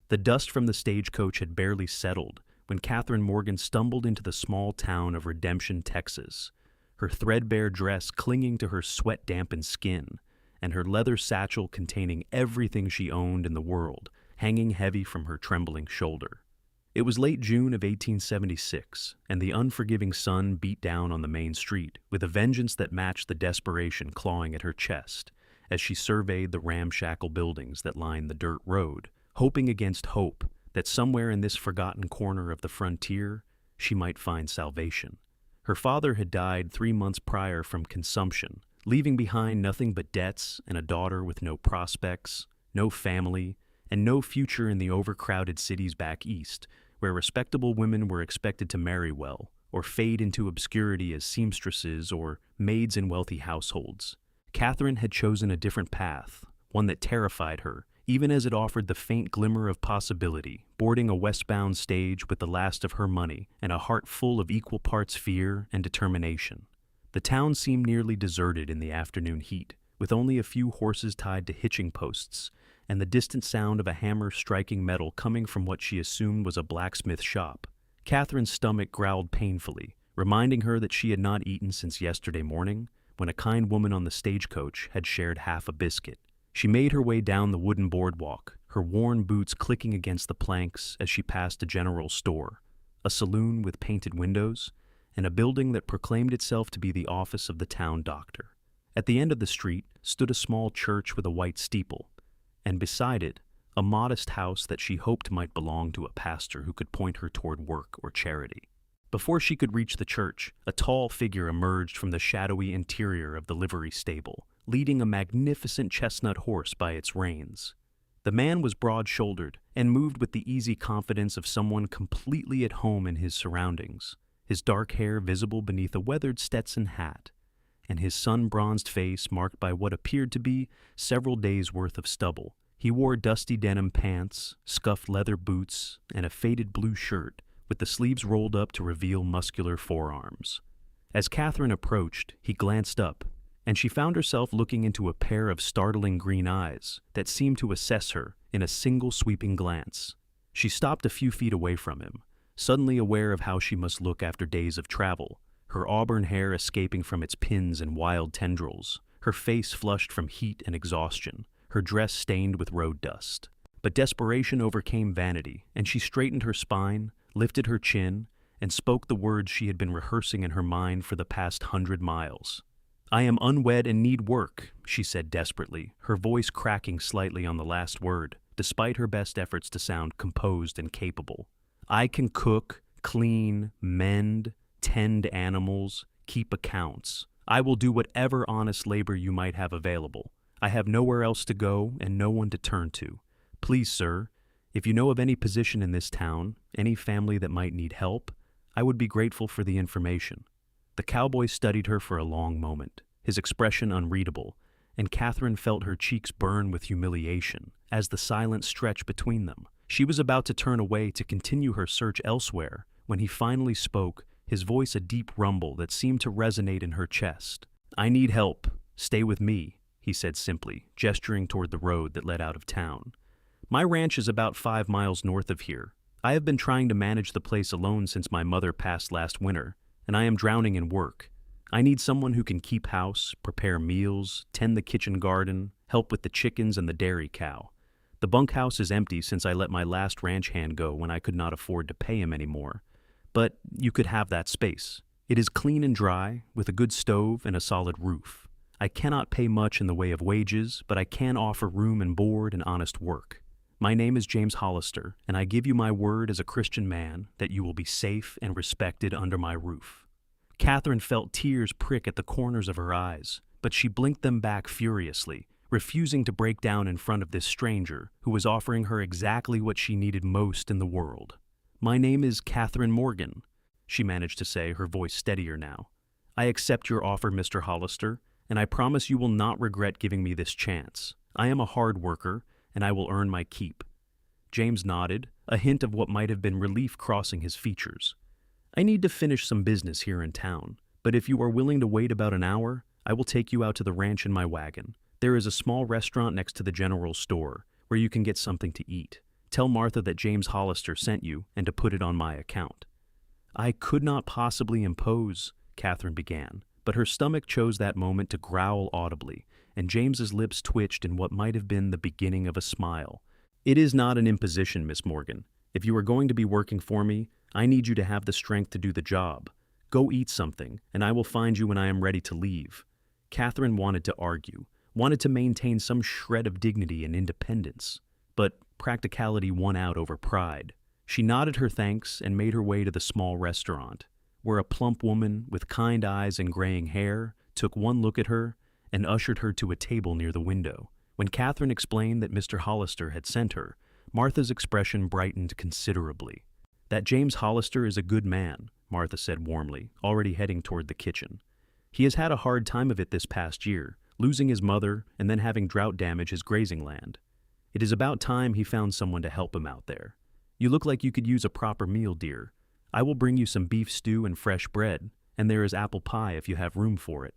The dust from the stagecoach had barely settled when Catherine Morgan stumbled into the small town of Redemption, Texas, her threadbare dress clinging to her sweat-dampened skin, and her leather satchel containing everything she owned in the world hanging heavy from her trembling shoulder. It was late June of 1876, and the unforgiving sun beat down on the main street with a vengeance that matched the desperation clawing at her chest as she surveyed the ramshackle buildings that lined the dirt road, hoping against hope that somewhere in this forgotten corner of the frontier she might find salvation. Her father had died 3 months prior from consumption, leaving behind nothing but debts and a daughter with no prospects, no family, and no future in the overcrowded cities back east, where respectable women were expected to marry well or fade into obscurity as seamstresses or maids in wealthy households. Catherine had chosen a different path, one that terrified her, even as it offered the faint glimmer of possibility, boarding a westbound stage with the last of her money and a heart full of equal parts fear and determination. The town seemed nearly deserted in the afternoon heat, with only a few horses tied to hitching posts, and the distant sound of a hammer striking metal coming from what she assumed was a blacksmith shop. Catherine's stomach growled painfully, reminding her that she had not eaten since yesterday morning, when a kind woman on the stagecoach had shared half a biscuit. She made her way down the wooden boardwalk, her worn boots clicking against the planks as she passed a general store, a saloon with painted windows, and a building that proclaimed itself to be the office of the town doctor. At the end of the street stood a small church with a white steeple, and beside it, a modest house that she hoped might belong to a pastor who could point her toward work or charity. Before she could reach the church, a tall figure emerged from the shadowy interior of the livery stable, leading a magnificent chestnut horse by its reins. The man was broad-shouldered and moved with the easy confidence of someone completely at home in his surroundings, his dark hair visible beneath a weathered Stetson hat, and his sun-bronzed face marked by what appeared to be several days' worth of stubble. He wore dusty denim pants, scuffed leather boots, and a faded blue shirt, with the sleeves rolled up to reveal muscular forearms. As Catherine approached, he glanced up, and she found herself looking into a pair of startling green eyes that seemed to assess her in a single sweeping glance. She stopped a few feet away from him, suddenly aware of how she must look after days of travel, her auburn hair escaping from its pins and wild tendrils, her face flushed from heat and exhaustion, her dress stained with road dust. But desperation overcame vanity, and she straightened her spine, lifted her chin, and spoke the words she had been rehearsing in her mind for the past 100 miles. "I am unwed and need work," she said desperately, her voice cracking slightly on the last word, despite her best efforts to sound composed and capable. "I can cook, clean, mend, tend animals, keep accounts. I will do whatever honest labor you might have available. I have nowhere else to go and no one to turn to. Please, sir, if you know of any position in this town, any family that might need help, I would be grateful for the information." The cowboy studied her for a long moment, his expression unreadable, and Catherine felt her cheeks burn with humiliation as the silence stretched between them. She was about to turn away to continue her search elsewhere when he finally spoke, his voice a deep rumble that seemed to resonate in her chest. "I need help. Stay with me," he said simply, gesturing toward the road that led out of town. "My ranch is about 5 miles north of here. I have been trying to manage the place alone since my mother passed last winter, and I am drowning in work. I need someone who can keep house, prepare meals, tend the kitchen garden, help with the chickens and the dairy cow. The bunkhouse is empty since I let my last ranch hand go when I could not afford to pay him anymore. But you could have that space. It is clean and dry, with a good stove and a solid roof. I cannot pay much in the way of wages, but I can offer room and board and honest work. My name is James Hollister, and I give you my word as a Christian man that you will be safe and respected under my roof." Catherine felt tears prick at the corners of her eyes, but she blinked them back furiously, refusing to break down in front of this stranger who was offering her exactly what she needed most in the world. "My name is Catherine Morgan," she managed to say, her voice steadier now. "I accept your offer, Mr. Hollister, and I promise you will not regret giving me this chance. I am a hard worker, and I will earn my keep." James nodded, a hint of what might have been relief crossing his features. "I need to finish some business here in town, but if you are willing to wait about an hour, I will take you out to the ranch in my wagon. There is a small restaurant next to the general store where you can get something to eat. Tell Martha that James Hollister sent you and to put it on my account." "I could not possibly impose," Catherine began, but her stomach chose that moment to growl audibly, and James's lips twitched in what might have been the beginning of a smile. "It is not an imposition, Miss Morgan. If you are going to be working for me, I need you to have the strength to do the job. Go eat something, and I will find you when I am ready to leave." Catherine wanted to argue, wanted to maintain some shred of dignity and independence, but practicality won out over pride. She nodded her thanks and made her way to the small restaurant, where a plump woman with kind eyes and graying hair took one look at her and ushered her to a table near the window. When Catherine explained that Mr. Hollister had sent her, Martha's expression brightened considerably. "That James Hollister is a good man," Martha said warmly, already heading toward the kitchen. "He has had a hard time of it this past year, losing his mother and then having drought damage his grazing land. It is about time he found someone to help him out there. You look like you could use a proper meal, dear. I will bring you some beef stew and fresh bread, and there is apple pie if you have room for it."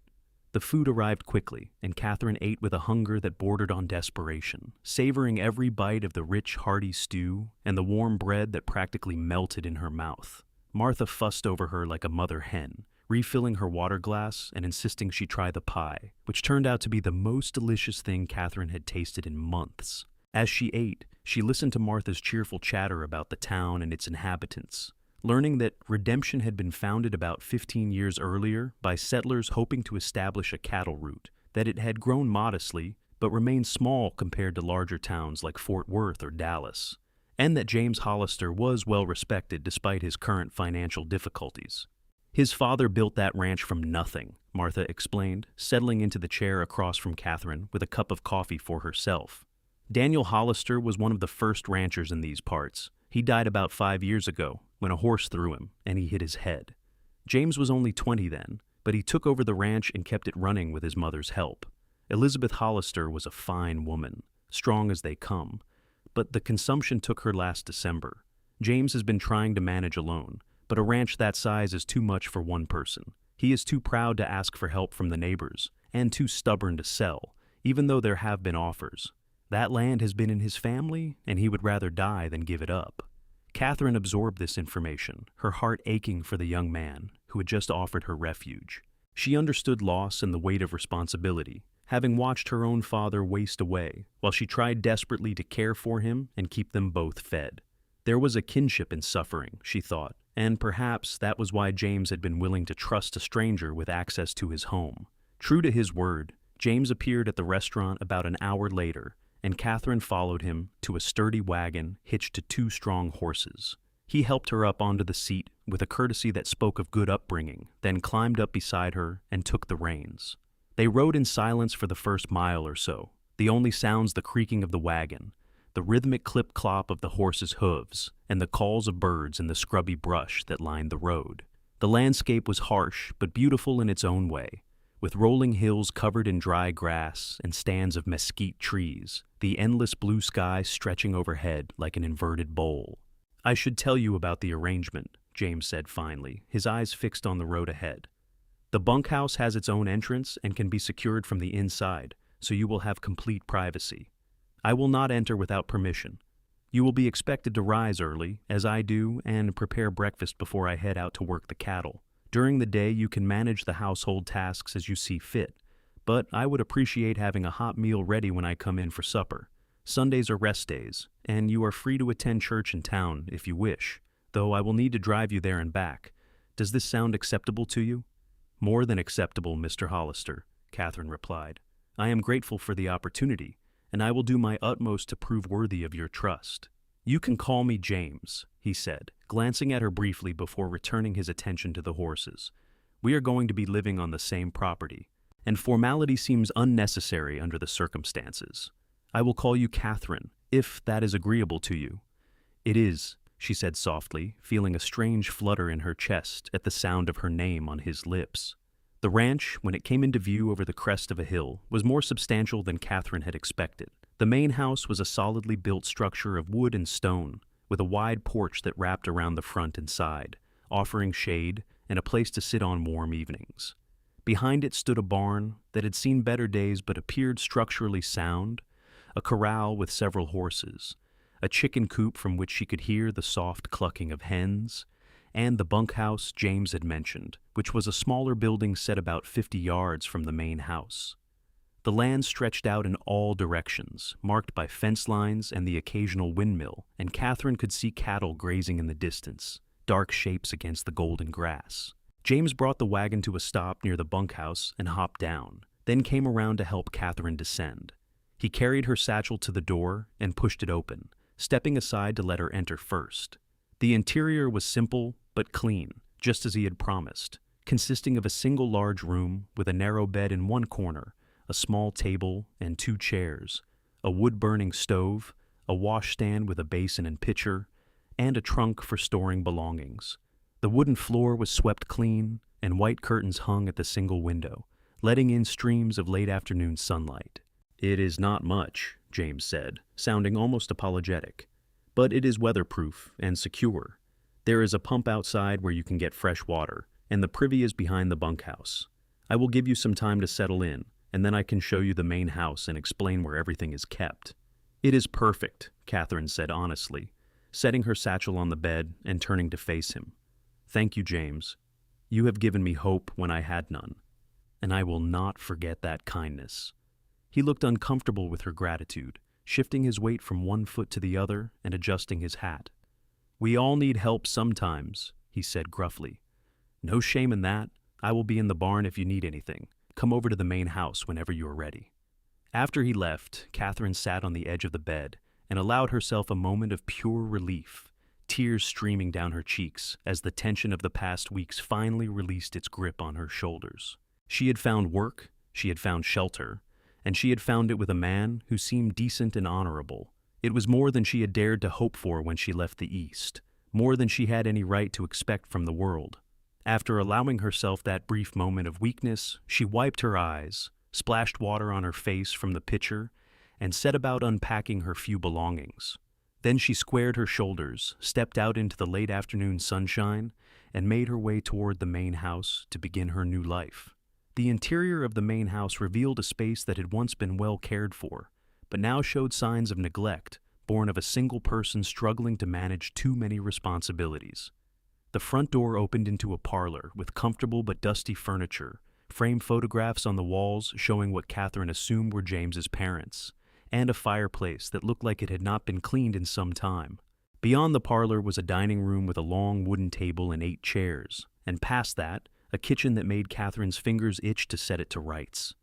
The food arrived quickly, and Catherine ate with a hunger that bordered on desperation, savoring every bite of the rich, hearty stew and the warm bread that practically melted in her mouth. Martha fussed over her like a mother hen, refilling her water glass and insisting she try the pie, which turned out to be the most delicious thing Catherine had tasted in months. As she ate, she listened to Martha's cheerful chatter about the town and its inhabitants, learning that Redemption had been founded about 15 years earlier by settlers hoping to establish a cattle route, that it had grown modestly but remained small compared to larger towns like Fort Worth or Dallas, and that James Hollister was well respected despite his current financial difficulties. "His father built that ranch from nothing," Martha explained, settling into the chair across from Catherine with a cup of coffee for herself. "Daniel Hollister was one of the first ranchers in these parts. He died about 5 years ago when a horse threw him and he hit his head. James was only 20 then, but he took over the ranch and kept it running with his mother's help. Elizabeth Hollister was a fine woman, strong as they come, but the consumption took her last December. James has been trying to manage alone, but a ranch that size is too much for one person. He is too proud to ask for help from the neighbors, and too stubborn to sell, even though there have been offers. That land has been in his family, and he would rather die than give it up." Catherine absorbed this information, her heart aching for the young man who had just offered her refuge. She understood loss and the weight of responsibility, having watched her own father waste away while she tried desperately to care for him and keep them both fed. There was a kinship in suffering, she thought, and perhaps that was why James had been willing to trust a stranger with access to his home. True to his word, James appeared at the restaurant about an hour later, and Catherine followed him to a sturdy wagon hitched to 2 strong horses. He helped her up onto the seat with a courtesy that spoke of good upbringing, then climbed up beside her and took the reins. They rode in silence for the first mile or so, the only sounds the creaking of the wagon, the rhythmic clip-clop of the horses' hooves, and the calls of birds in the scrubby brush that lined the road. The landscape was harsh but beautiful in its own way, with rolling hills covered in dry grass and stands of mesquite trees, the endless blue sky stretching overhead like an inverted bowl. "I should tell you about the arrangement," James said finally, his eyes fixed on the road ahead. "The bunkhouse has its own entrance and can be secured from the inside, so you will have complete privacy. I will not enter without permission. You will be expected to rise early, as I do, and prepare breakfast before I head out to work the cattle. During the day, you can manage the household tasks as you see fit, but I would appreciate having a hot meal ready when I come in for supper. Sundays are rest days, and you are free to attend church in town if you wish, though I will need to drive you there and back. Does this sound acceptable to you?" "More than acceptable, Mr. Hollister," Catherine replied. "I am grateful for the opportunity, and I will do my utmost to prove worthy of your trust." "You can call me James," he said, glancing at her briefly before returning his attention to the horses. "We are going to be living on the same property, and formality seems unnecessary under the circumstances. I will call you Catherine, if that is agreeable to you." "It is," she said softly, feeling a strange flutter in her chest at the sound of her name on his lips. The ranch, when it came into view over the crest of a hill, was more substantial than Catherine had expected. The main house was a solidly built structure of wood and stone, with a wide porch that wrapped around the front and side, offering shade and a place to sit on warm evenings. Behind it stood a barn that had seen better days but appeared structurally sound, a corral with several horses, a chicken coop from which she could hear the soft clucking of hens, and the bunkhouse James had mentioned, which was a smaller building set about 50 yards from the main house. The land stretched out in all directions, marked by fence lines and the occasional windmill, and Catherine could see cattle grazing in the distance, dark shapes against the golden grass. James brought the wagon to a stop near the bunkhouse and hopped down, then came around to help Catherine descend. He carried her satchel to the door and pushed it open, stepping aside to let her enter first. The interior was simple but clean, just as he had promised, consisting of a single large room with a narrow bed in one corner, a small table and 2 chairs, a wood-burning stove, a washstand with a basin and pitcher, and a trunk for storing belongings. The wooden floor was swept clean, and white curtains hung at the single window, letting in streams of late-afternoon sunlight. "It is not much," James said, sounding almost apologetic, "but it is weatherproof and secure. There is a pump outside where you can get fresh water, and the privy is behind the bunkhouse. I will give you some time to settle in, and then I can show you the main house and explain where everything is kept." "It is perfect," Catherine said honestly, setting her satchel on the bed and turning to face him. "Thank you, James. You have given me hope when I had none, and I will not forget that kindness." He looked uncomfortable with her gratitude, shifting his weight from one foot to the other and adjusting his hat. "We all need help sometimes," he said gruffly. "No shame in that. I will be in the barn if you need anything. Come over to the main house whenever you are ready." After he left, Catherine sat on the edge of the bed and allowed herself a moment of pure relief, tears streaming down her cheeks as the tension of the past weeks finally released its grip on her shoulders. She had found work, she had found shelter, and she had found it with a man who seemed decent and honorable. It was more than she had dared to hope for when she left the East, more than she had any right to expect from the world. After allowing herself that brief moment of weakness, she wiped her eyes, splashed water on her face from the pitcher, and set about unpacking her few belongings. Then she squared her shoulders, stepped out into the late afternoon sunshine, and made her way toward the main house to begin her new life. The interior of the main house revealed a space that had once been well cared for, but now showed signs of neglect, born of a single person struggling to manage too many responsibilities. The front door opened into a parlor with comfortable but dusty furniture, framed photographs on the walls showing what Catherine assumed were James's parents, and a fireplace that looked like it had not been cleaned in some time. Beyond the parlor was a dining room with a long wooden table and 8 chairs, and past that, a kitchen that made Catherine's fingers itch to set it to rights.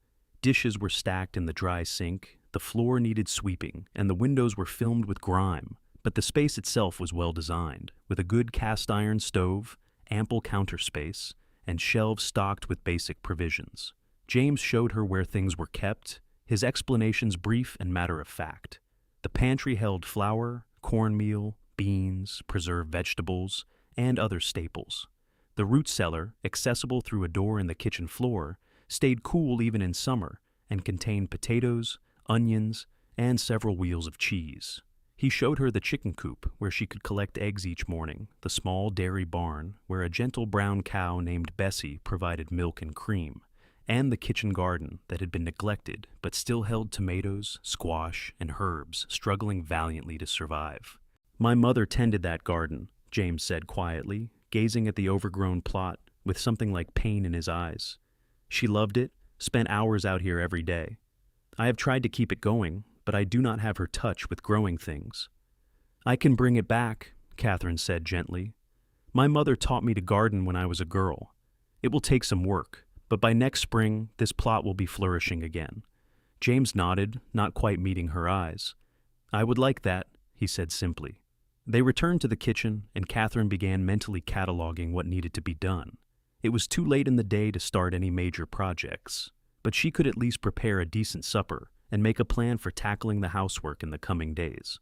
Dishes were stacked in the dry sink, the floor needed sweeping, and the windows were filmed with grime, but the space itself was well designed, with a good cast-iron stove, ample counter space, and shelves stocked with basic provisions. James showed her where things were kept, his explanations brief and matter-of-fact. The pantry held flour, cornmeal, beans, preserved vegetables, and other staples. The root cellar, accessible through a door in the kitchen floor, stayed cool even in summer and contained potatoes, onions, and several wheels of cheese. He showed her the chicken coop where she could collect eggs each morning, the small dairy barn where a gentle brown cow named Bessie provided milk and cream, and the kitchen garden that had been neglected but still held tomatoes, squash, and herbs struggling valiantly to survive. "My mother tended that garden," James said quietly, gazing at the overgrown plot with something like pain in his eyes. "She loved it, spent hours out here every day. I have tried to keep it going, but I do not have her touch with growing things." "I can bring it back," Catherine said gently. "My mother taught me to garden when I was a girl. It will take some work, but by next spring this plot will be flourishing again." James nodded, not quite meeting her eyes. "I would like that," he said simply. They returned to the kitchen, and Catherine began mentally cataloging what needed to be done. It was too late in the day to start any major projects, but she could at least prepare a decent supper and make a plan for tackling the housework in the coming days.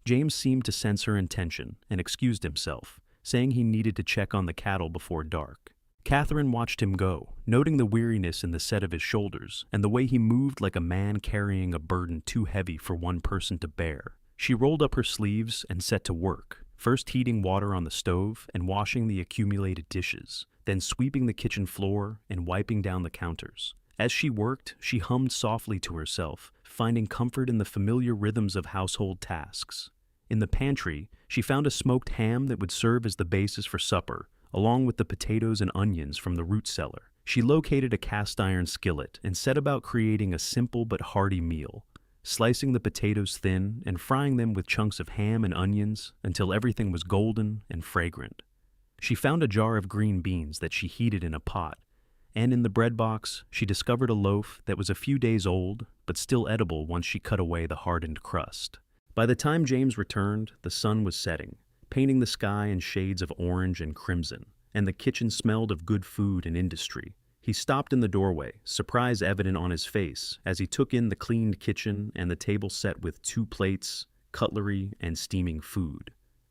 James seemed to sense her intention and excused himself, saying he needed to check on the cattle before dark. Catherine watched him go, noting the weariness in the set of his shoulders and the way he moved like a man carrying a burden too heavy for one person to bear. She rolled up her sleeves and set to work, first heating water on the stove and washing the accumulated dishes, then sweeping the kitchen floor and wiping down the counters. As she worked, she hummed softly to herself, finding comfort in the familiar rhythms of household tasks. In the pantry, she found a smoked ham that would serve as the basis for supper, along with the potatoes and onions from the root cellar. She located a cast-iron skillet and set about creating a simple but hearty meal, slicing the potatoes thin and frying them with chunks of ham and onions until everything was golden and fragrant. She found a jar of green beans that she heated in a pot, and in the bread box, she discovered a loaf that was a few days old but still edible once she cut away the hardened crust. By the time James returned, the sun was setting, painting the sky in shades of orange and crimson, and the kitchen smelled of good food and industry. He stopped in the doorway, surprise evident on his face, as he took in the cleaned kitchen and the table set with 2 plates, cutlery, and steaming food.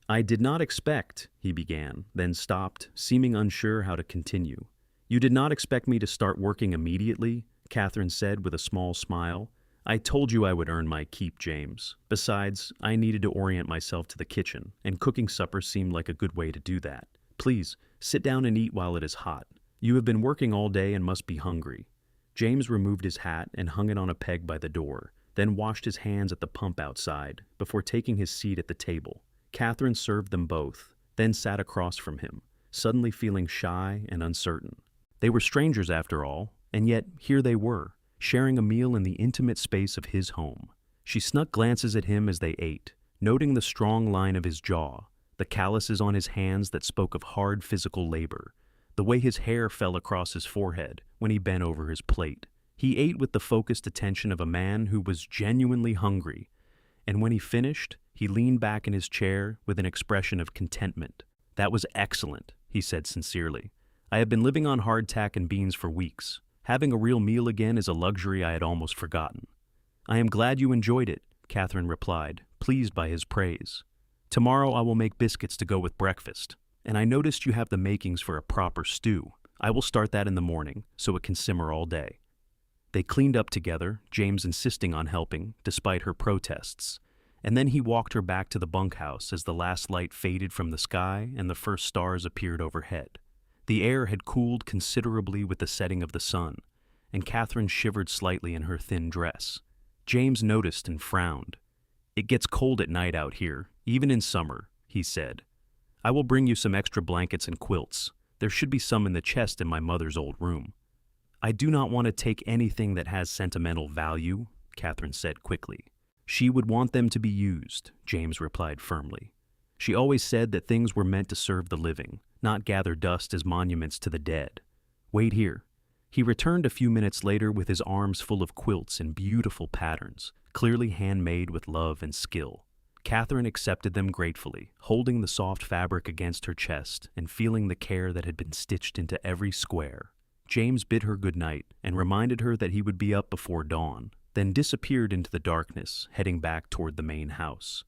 "I did not expect," he began, then stopped, seeming unsure how to continue. "You did not expect me to start working immediately?" Catherine said with a small smile. "I told you I would earn my keep, James. Besides, I needed to orient myself to the kitchen, and cooking supper seemed like a good way to do that. Please, sit down and eat while it is hot. You have been working all day and must be hungry." James removed his hat and hung it on a peg by the door, then washed his hands at the pump outside, before taking his seat at the table. Catherine served them both, then sat across from him, suddenly feeling shy and uncertain. They were strangers after all, and yet here they were, sharing a meal in the intimate space of his home. She snuck glances at him as they ate, noting the strong line of his jaw, the calluses on his hands that spoke of hard physical labor, the way his hair fell across his forehead when he bent over his plate. He ate with the focused attention of a man who was genuinely hungry, and when he finished, he leaned back in his chair with an expression of contentment. "That was excellent," he said sincerely. "I have been living on hardtack and beans for weeks. Having a real meal again is a luxury I had almost forgotten." "I am glad you enjoyed it," Catherine replied, pleased by his praise. "Tomorrow I will make biscuits to go with breakfast, and I noticed you have the makings for a proper stew. I will start that in the morning, so it can simmer all day." They cleaned up together, James insisting on helping, despite her protests, and then he walked her back to the bunkhouse as the last light faded from the sky and the first stars appeared overhead. The air had cooled considerably with the setting of the sun, and Catherine shivered slightly in her thin dress. James noticed and frowned. "It gets cold at night out here, even in summer," he said. "I will bring you some extra blankets and quilts. There should be some in the chest in my mother's old room." "I do not want to take anything that has sentimental value," Catherine said quickly. "She would want them to be used," James replied firmly. "She always said that things were meant to serve the living, not gather dust as monuments to the dead. Wait here." He returned a few minutes later with his arms full of quilts in beautiful patterns, clearly handmade with love and skill. Catherine accepted them gratefully, holding the soft fabric against her chest and feeling the care that had been stitched into every square. James bid her good night and reminded her that he would be up before dawn, then disappeared into the darkness, heading back toward the main house.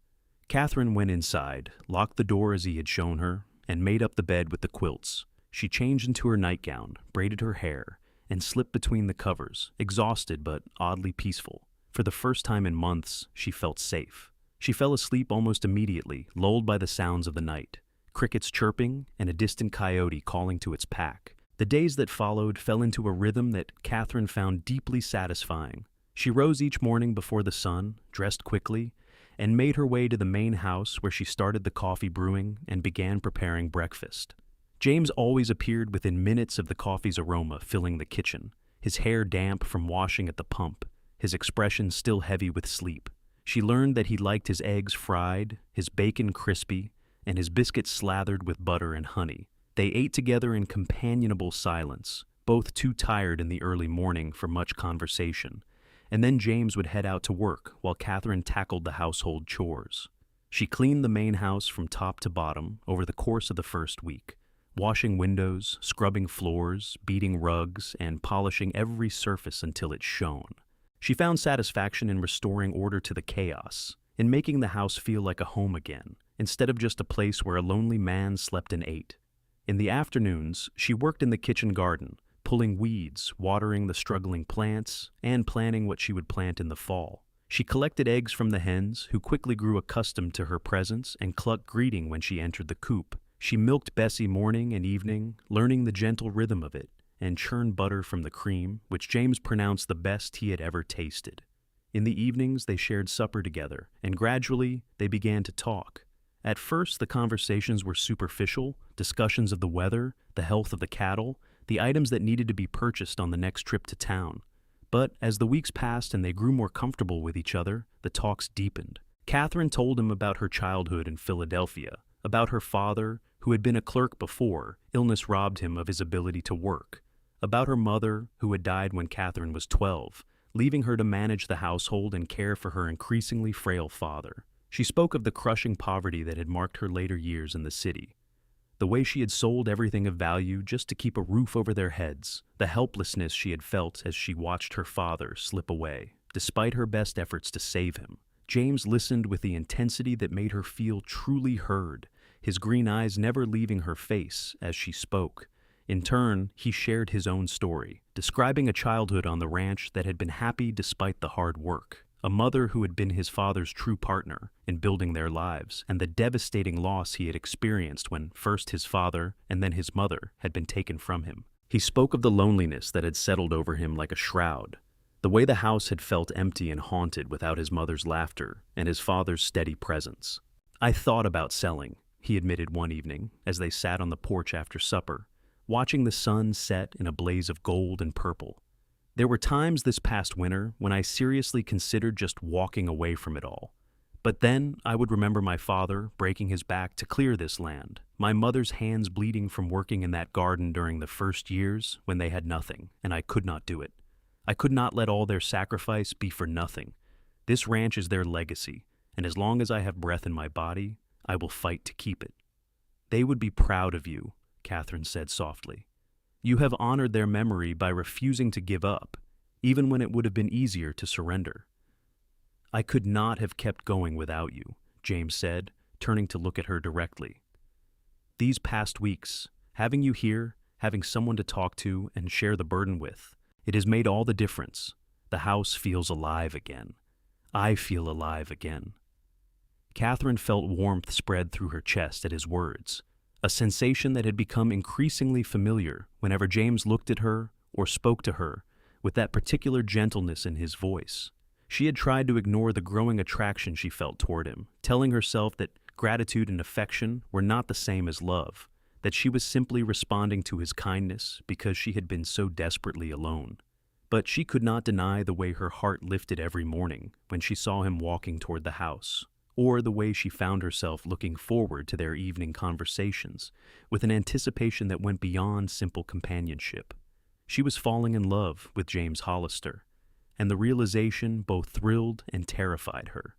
Catherine went inside, locked the door as he had shown her, and made up the bed with the quilts. She changed into her nightgown, braided her hair, and slipped between the covers, exhausted but oddly peaceful. For the first time in months, she felt safe. She fell asleep almost immediately, lulled by the sounds of the night, crickets chirping and a distant coyote calling to its pack. The days that followed fell into a rhythm that Catherine found deeply satisfying. She rose each morning before the sun, dressed quickly, and made her way to the main house where she started the coffee brewing and began preparing breakfast. James always appeared within minutes of the coffee's aroma filling the kitchen, his hair damp from washing at the pump, his expression still heavy with sleep. She learned that he liked his eggs fried, his bacon crispy, and his biscuits slathered with butter and honey. They ate together in companionable silence, both too tired in the early morning for much conversation, and then James would head out to work while Catherine tackled the household chores. She cleaned the main house from top to bottom over the course of the first week, washing windows, scrubbing floors, beating rugs, and polishing every surface until it shone. She found satisfaction in restoring order to the chaos, in making the house feel like a home again, instead of just a place where a lonely man slept and ate. In the afternoons, she worked in the kitchen garden, pulling weeds, watering the struggling plants, and planning what she would plant in the fall. She collected eggs from the hens, who quickly grew accustomed to her presence and clucked greeting when she entered the coop. She milked Bessie morning and evening, learning the gentle rhythm of it, and churned butter from the cream, which James pronounced the best he had ever tasted. In the evenings, they shared supper together, and gradually, they began to talk. At first, the conversations were superficial, discussions of the weather, the health of the cattle, the items that needed to be purchased on the next trip to town. But as the weeks passed and they grew more comfortable with each other, the talks deepened. Catherine told him about her childhood in Philadelphia, about her father, who had been a clerk before illness robbed him of his ability to work, about her mother, who had died when Catherine was 12, leaving her to manage the household and care for her increasingly frail father. She spoke of the crushing poverty that had marked her later years in the city, the way she had sold everything of value just to keep a roof over their heads, the helplessness she had felt as she watched her father slip away, despite her best efforts to save him. James listened with the intensity that made her feel truly heard, his green eyes never leaving her face as she spoke. In turn, he shared his own story, describing a childhood on the ranch that had been happy despite the hard work, a mother who had been his father's true partner in building their lives, and the devastating loss he had experienced when first his father and then his mother had been taken from him. He spoke of the loneliness that had settled over him like a shroud, the way the house had felt empty and haunted without his mother's laughter and his father's steady presence. "I thought about selling," he admitted one evening as they sat on the porch after supper, watching the sun set in a blaze of gold and purple. "There were times this past winter when I seriously considered just walking away from it all. But then I would remember my father breaking his back to clear this land, my mother's hands bleeding from working in that garden during the first years when they had nothing, and I could not do it. I could not let all their sacrifice be for nothing. This ranch is their legacy, and as long as I have breath in my body, I will fight to keep it." "They would be proud of you," Catherine said softly. "You have honored their memory by refusing to give up, even when it would have been easier to surrender." "I could not have kept going without you," James said, turning to look at her directly. "These past weeks, having you here, having someone to talk to and share the burden with, it has made all the difference. The house feels alive again. I feel alive again." Catherine felt warmth spread through her chest at his words, a sensation that had become increasingly familiar whenever James looked at her or spoke to her with that particular gentleness in his voice. She had tried to ignore the growing attraction she felt toward him, telling herself that gratitude and affection were not the same as love, that she was simply responding to his kindness because she had been so desperately alone. But she could not deny the way her heart lifted every morning when she saw him walking toward the house, or the way she found herself looking forward to their evening conversations with an anticipation that went beyond simple companionship. She was falling in love with James Hollister, and the realization both thrilled and terrified her.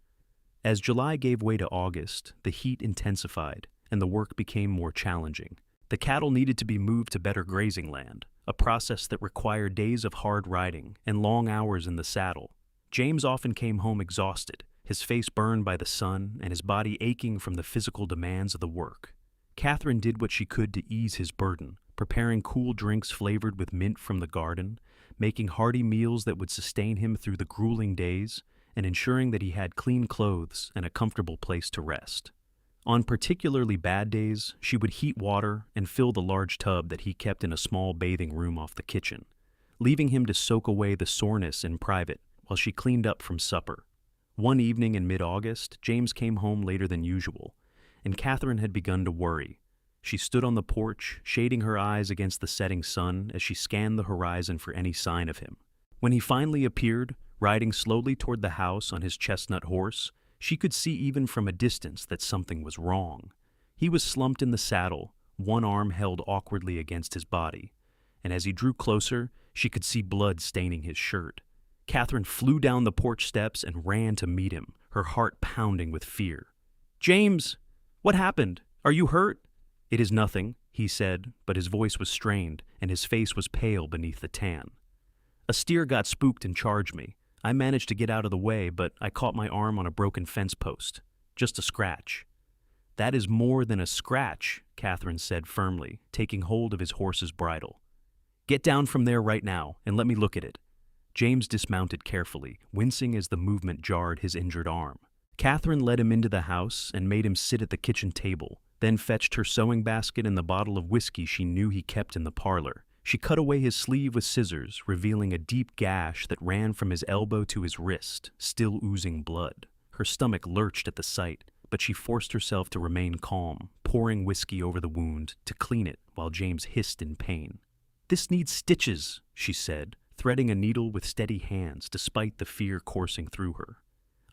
As July gave way to August, the heat intensified and the work became more challenging. The cattle needed to be moved to better grazing land, a process that required days of hard riding and long hours in the saddle. James often came home exhausted, his face burned by the sun and his body aching from the physical demands of the work. Catherine did what she could to ease his burden, preparing cool drinks flavored with mint from the garden, making hearty meals that would sustain him through the grueling days, and ensuring that he had clean clothes and a comfortable place to rest. On particularly bad days, she would heat water and fill the large tub that he kept in a small bathing room off the kitchen, leaving him to soak away the soreness in private while she cleaned up from supper. One evening in mid-August, James came home later than usual, and Catherine had begun to worry. She stood on the porch, shading her eyes against the setting sun as she scanned the horizon for any sign of him. When he finally appeared, riding slowly toward the house on his chestnut horse, she could see even from a distance that something was wrong. He was slumped in the saddle, one arm held awkwardly against his body, and as he drew closer, she could see blood staining his shirt. Catherine flew down the porch steps and ran to meet him, her heart pounding with fear. "James! What happened? Are you hurt?" "It is nothing," he said, but his voice was strained, and his face was pale beneath the tan. "A steer got spooked and charged me. I managed to get out of the way, but I caught my arm on a broken fence post. Just a scratch." "That is more than a scratch," Catherine said firmly, taking hold of his horse's bridle. "Get down from there right now, and let me look at it." James dismounted carefully, wincing as the movement jarred his injured arm. Catherine led him into the house and made him sit at the kitchen table, then fetched her sewing basket and the bottle of whiskey she knew he kept in the parlor, She cut away his sleeve with scissors, revealing a deep gash that ran from his elbow to his wrist, still oozing blood. Her stomach lurched at the sight, but she forced herself to remain calm, pouring whiskey over the wound to clean it while James hissed in pain. "This needs stitches," she said, threading a needle with steady hands despite the fear coursing through her.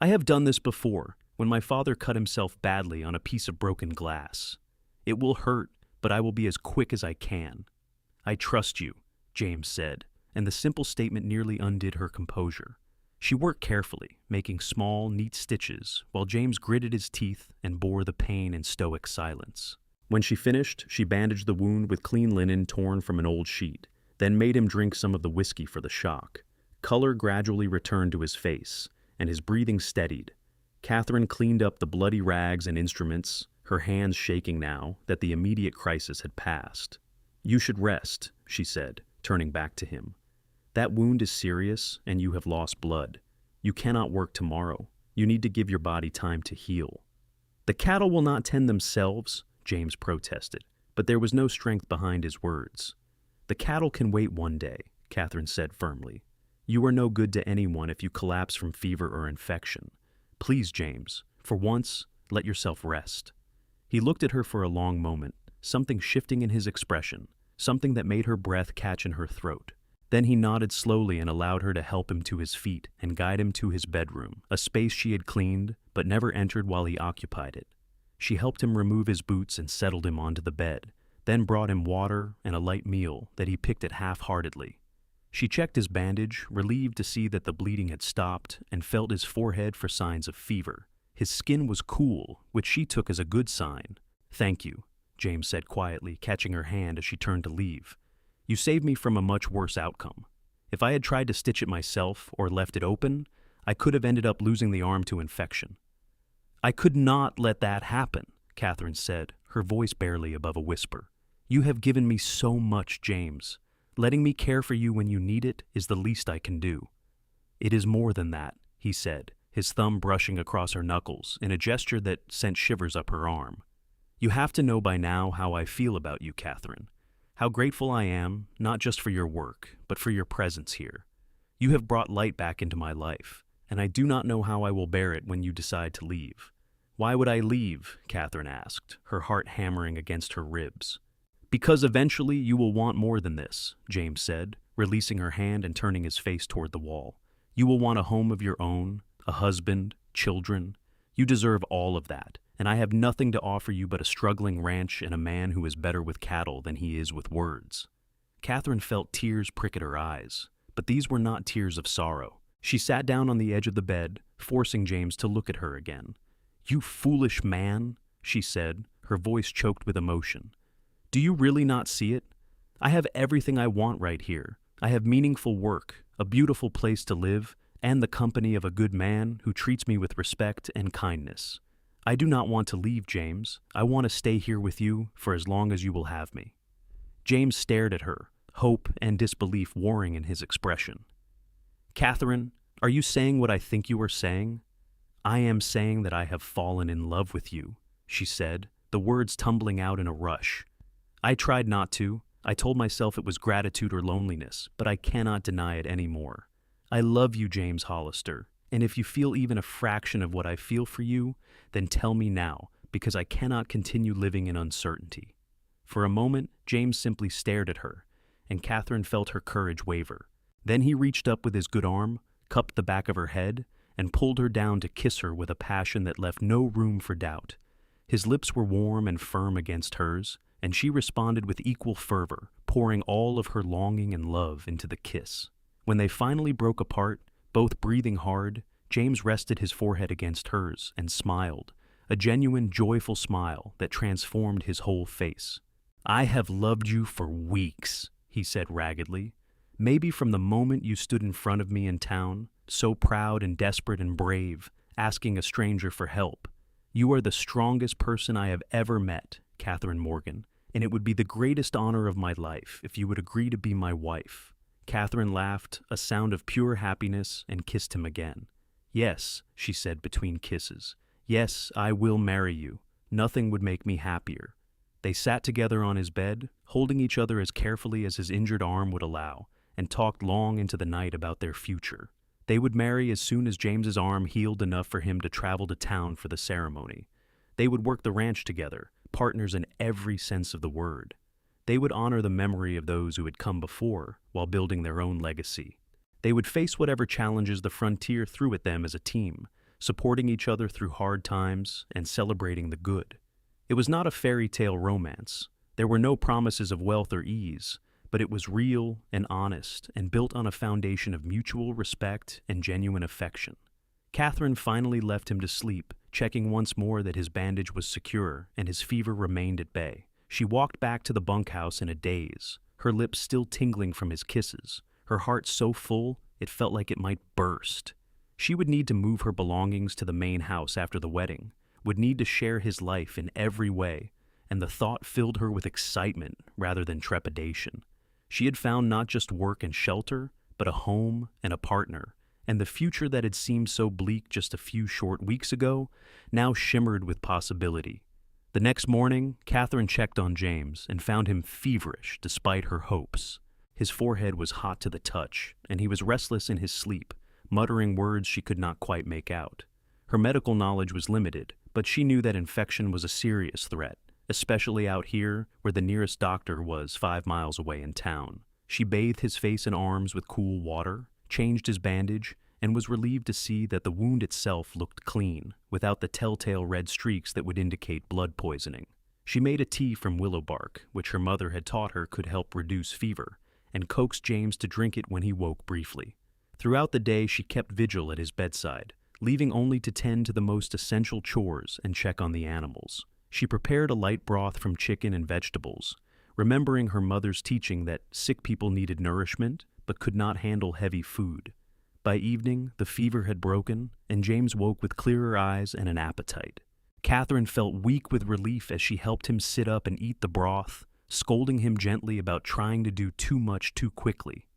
"I have done this before, when my father cut himself badly on a piece of broken glass. It will hurt, but I will be as quick as I can." "I trust you," James said, and the simple statement nearly undid her composure. She worked carefully, making small, neat stitches, while James gritted his teeth and bore the pain in stoic silence. When she finished, she bandaged the wound with clean linen torn from an old sheet, then made him drink some of the whiskey for the shock. Color gradually returned to his face, and his breathing steadied. Catherine cleaned up the bloody rags and instruments, her hands shaking now that the immediate crisis had passed. "You should rest," she said, turning back to him. "That wound is serious, and you have lost blood. You cannot work tomorrow. You need to give your body time to heal." "The cattle will not tend themselves," James protested, but there was no strength behind his words. "The cattle can wait one day," Catherine said firmly. "You are no good to anyone if you collapse from fever or infection. Please, James, for once, let yourself rest." He looked at her for a long moment, something shifting in his expression, something that made her breath catch in her throat. Then he nodded slowly and allowed her to help him to his feet and guide him to his bedroom, a space she had cleaned but never entered while he occupied it. She helped him remove his boots and settled him onto the bed, then brought him water and a light meal that he picked at half-heartedly. She checked his bandage, relieved to see that the bleeding had stopped, and felt his forehead for signs of fever. His skin was cool, which she took as a good sign. "Thank you," James said quietly, catching her hand as she turned to leave. "You saved me from a much worse outcome. If I had tried to stitch it myself or left it open, I could have ended up losing the arm to infection." "I could not let that happen," Catherine said, her voice barely above a whisper. "You have given me so much, James. Letting me care for you when you need it is the least I can do." "It is more than that," he said, his thumb brushing across her knuckles in a gesture that sent shivers up her arm. "You have to know by now how I feel about you, Catherine. How grateful I am, not just for your work, but for your presence here. You have brought light back into my life, and I do not know how I will bear it when you decide to leave." "Why would I leave?" Catherine asked, her heart hammering against her ribs. "Because eventually you will want more than this," James said, releasing her hand and turning his face toward the wall. "You will want a home of your own, a husband, children. You deserve all of that, and I have nothing to offer you but a struggling ranch and a man who is better with cattle than he is with words." Catherine felt tears prick at her eyes, but these were not tears of sorrow. She sat down on the edge of the bed, forcing James to look at her again. "You foolish man," she said, her voice choked with emotion. "Do you really not see it? I have everything I want right here. I have meaningful work, a beautiful place to live, and the company of a good man who treats me with respect and kindness. I do not want to leave, James. I want to stay here with you for as long as you will have me." James stared at her, hope and disbelief warring in his expression. "Catherine, are you saying what I think you are saying?" "I am saying that I have fallen in love with you," she said, the words tumbling out in a rush. "I tried not to. I told myself it was gratitude or loneliness, but I cannot deny it anymore. I love you, James Hollister, and if you feel even a fraction of what I feel for you, then tell me now, because I cannot continue living in uncertainty." For a moment, James simply stared at her, and Catherine felt her courage waver. Then he reached up with his good arm, cupped the back of her head, and pulled her down to kiss her with a passion that left no room for doubt. His lips were warm and firm against hers, and she responded with equal fervor, pouring all of her longing and love into the kiss. When they finally broke apart, both breathing hard, James rested his forehead against hers and smiled, a genuine, joyful smile that transformed his whole face. "I have loved you for weeks," he said raggedly. "Maybe from the moment you stood in front of me in town, so proud and desperate and brave, asking a stranger for help. You are the strongest person I have ever met, Catherine Morgan, and it would be the greatest honor of my life if you would agree to be my wife." Catherine laughed, a sound of pure happiness, and kissed him again. "Yes," she said between kisses. "Yes, I will marry you. Nothing would make me happier." They sat together on his bed, holding each other as carefully as his injured arm would allow, and talked long into the night about their future. They would marry as soon as James's arm healed enough for him to travel to town for the ceremony. They would work the ranch together, partners in every sense of the word. They would honor the memory of those who had come before while building their own legacy. They would face whatever challenges the frontier threw at them as a team, supporting each other through hard times and celebrating the good. It was not a fairy tale romance. There were no promises of wealth or ease, but it was real and honest and built on a foundation of mutual respect and genuine affection. Catherine finally left him to sleep, checking once more that his bandage was secure and his fever remained at bay. She walked back to the bunkhouse in a daze, her lips still tingling from his kisses, her heart so full it felt like it might burst. She would need to move her belongings to the main house after the wedding, would need to share his life in every way, and the thought filled her with excitement rather than trepidation. She had found not just work and shelter, but a home and a partner, and the future that had seemed so bleak just a few short weeks ago now shimmered with possibility. The next morning, Catherine checked on James and found him feverish despite her hopes. His forehead was hot to the touch, and he was restless in his sleep, muttering words she could not quite make out. Her medical knowledge was limited, but she knew that infection was a serious threat, especially out here where the nearest doctor was 5 miles away in town. She bathed his face and arms with cool water, changed his bandage, and was relieved to see that the wound itself looked clean, without the telltale red streaks that would indicate blood poisoning. She made a tea from willow bark, which her mother had taught her could help reduce fever, and coaxed James to drink it when he woke briefly. Throughout the day, she kept vigil at his bedside, leaving only to tend to the most essential chores and check on the animals. She prepared a light broth from chicken and vegetables, remembering her mother's teaching that sick people needed nourishment but could not handle heavy food. By evening, the fever had broken, and James woke with clearer eyes and an appetite. Catherine felt weak with relief as she helped him sit up and eat the broth, scolding him gently about trying to do too much too quickly.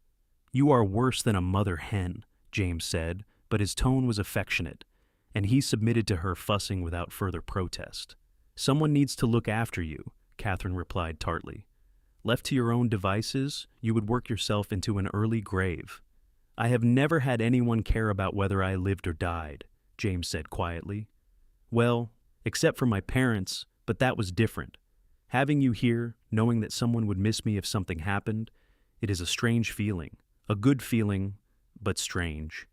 "You are worse than a mother hen," James said, but his tone was affectionate, and he submitted to her fussing without further protest. "Someone needs to look after you," Catherine replied tartly. "Left to your own devices, you would work yourself into an early grave." "I have never had anyone care about whether I lived or died," James said quietly. "Well, except for my parents, but that was different. Having you here, knowing that someone would miss me if something happened, it is a strange feeling. A good feeling, but strange."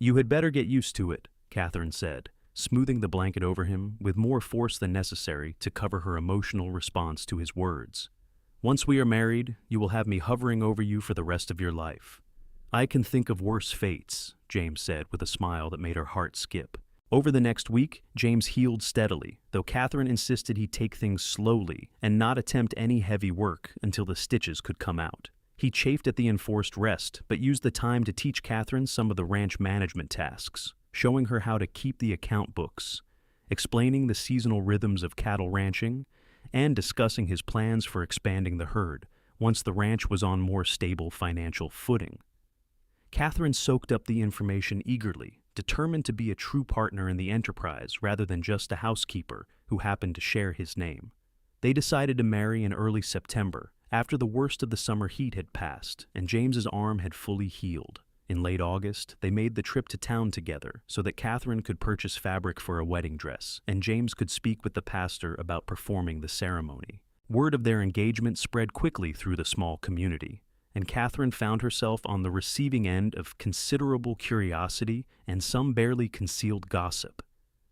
"You had better get used to it," Catherine said, smoothing the blanket over him with more force than necessary to cover her emotional response to his words. "Once we are married, you will have me hovering over you for the rest of your life." "I can think of worse fates," James said with a smile that made her heart skip. Over the next week, James healed steadily, though Catherine insisted he take things slowly and not attempt any heavy work until the stitches could come out. He chafed at the enforced rest, but used the time to teach Catherine some of the ranch management tasks, showing her how to keep the account books, explaining the seasonal rhythms of cattle ranching, and discussing his plans for expanding the herd once the ranch was on more stable financial footing. Catherine soaked up the information eagerly, determined to be a true partner in the enterprise rather than just a housekeeper who happened to share his name. They decided to marry in early September, after the worst of the summer heat had passed and James's arm had fully healed. In late August, they made the trip to town together so that Catherine could purchase fabric for a wedding dress and James could speak with the pastor about performing the ceremony. Word of their engagement spread quickly through the small community, and Catherine found herself on the receiving end of considerable curiosity and some barely concealed gossip.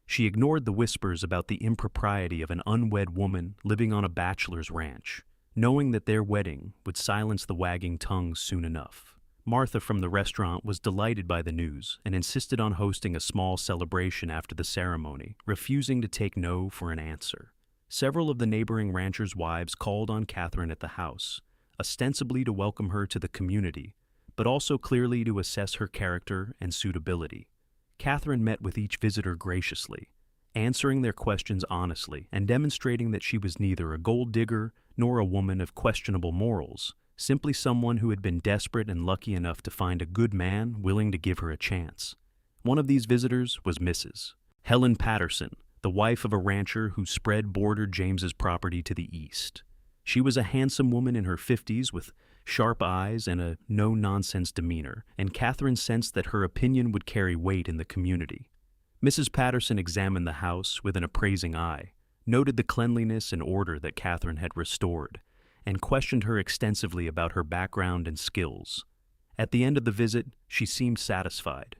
She ignored the whispers about the impropriety of an unwed woman living on a bachelor's ranch, knowing that their wedding would silence the wagging tongues soon enough. Martha from the restaurant was delighted by the news and insisted on hosting a small celebration after the ceremony, refusing to take no for an answer. Several of the neighboring ranchers' wives called on Catherine at the house, ostensibly to welcome her to the community, but also clearly to assess her character and suitability. Catherine met with each visitor graciously, answering their questions honestly and demonstrating that she was neither a gold digger nor a woman of questionable morals, simply someone who had been desperate and lucky enough to find a good man willing to give her a chance. One of these visitors was Mrs. Helen Patterson, the wife of a rancher whose spread bordered James's property to the east. She was a handsome woman in her 50s with sharp eyes and a no-nonsense demeanor, and Catherine sensed that her opinion would carry weight in the community. Mrs. Patterson examined the house with an appraising eye, noted the cleanliness and order that Catherine had restored, and questioned her extensively about her background and skills. At the end of the visit, she seemed satisfied.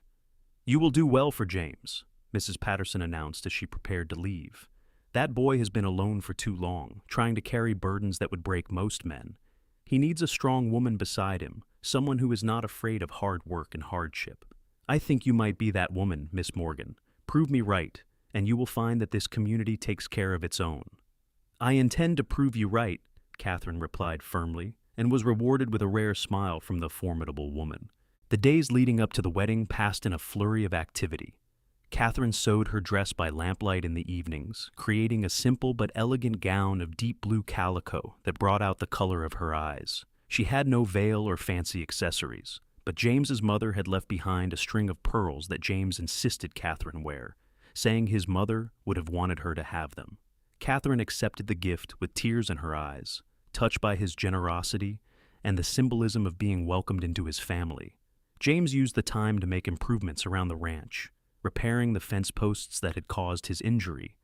"You will do well for James," Mrs. Patterson announced as she prepared to leave. "That boy has been alone for too long, trying to carry burdens that would break most men. He needs a strong woman beside him, someone who is not afraid of hard work and hardship. I think you might be that woman, Miss Morgan. Prove me right, and you will find that this community takes care of its own." "I intend to prove you right," Catherine replied firmly, and was rewarded with a rare smile from the formidable woman. The days leading up to the wedding passed in a flurry of activity. Catherine sewed her dress by lamplight in the evenings, creating a simple but elegant gown of deep blue calico that brought out the color of her eyes. She had no veil or fancy accessories, but James's mother had left behind a string of pearls that James insisted Catherine wear, saying his mother would have wanted her to have them. Catherine accepted the gift with tears in her eyes, touched by his generosity and the symbolism of being welcomed into his family. James used the time to make improvements around the ranch, repairing the fence posts that had caused his injury,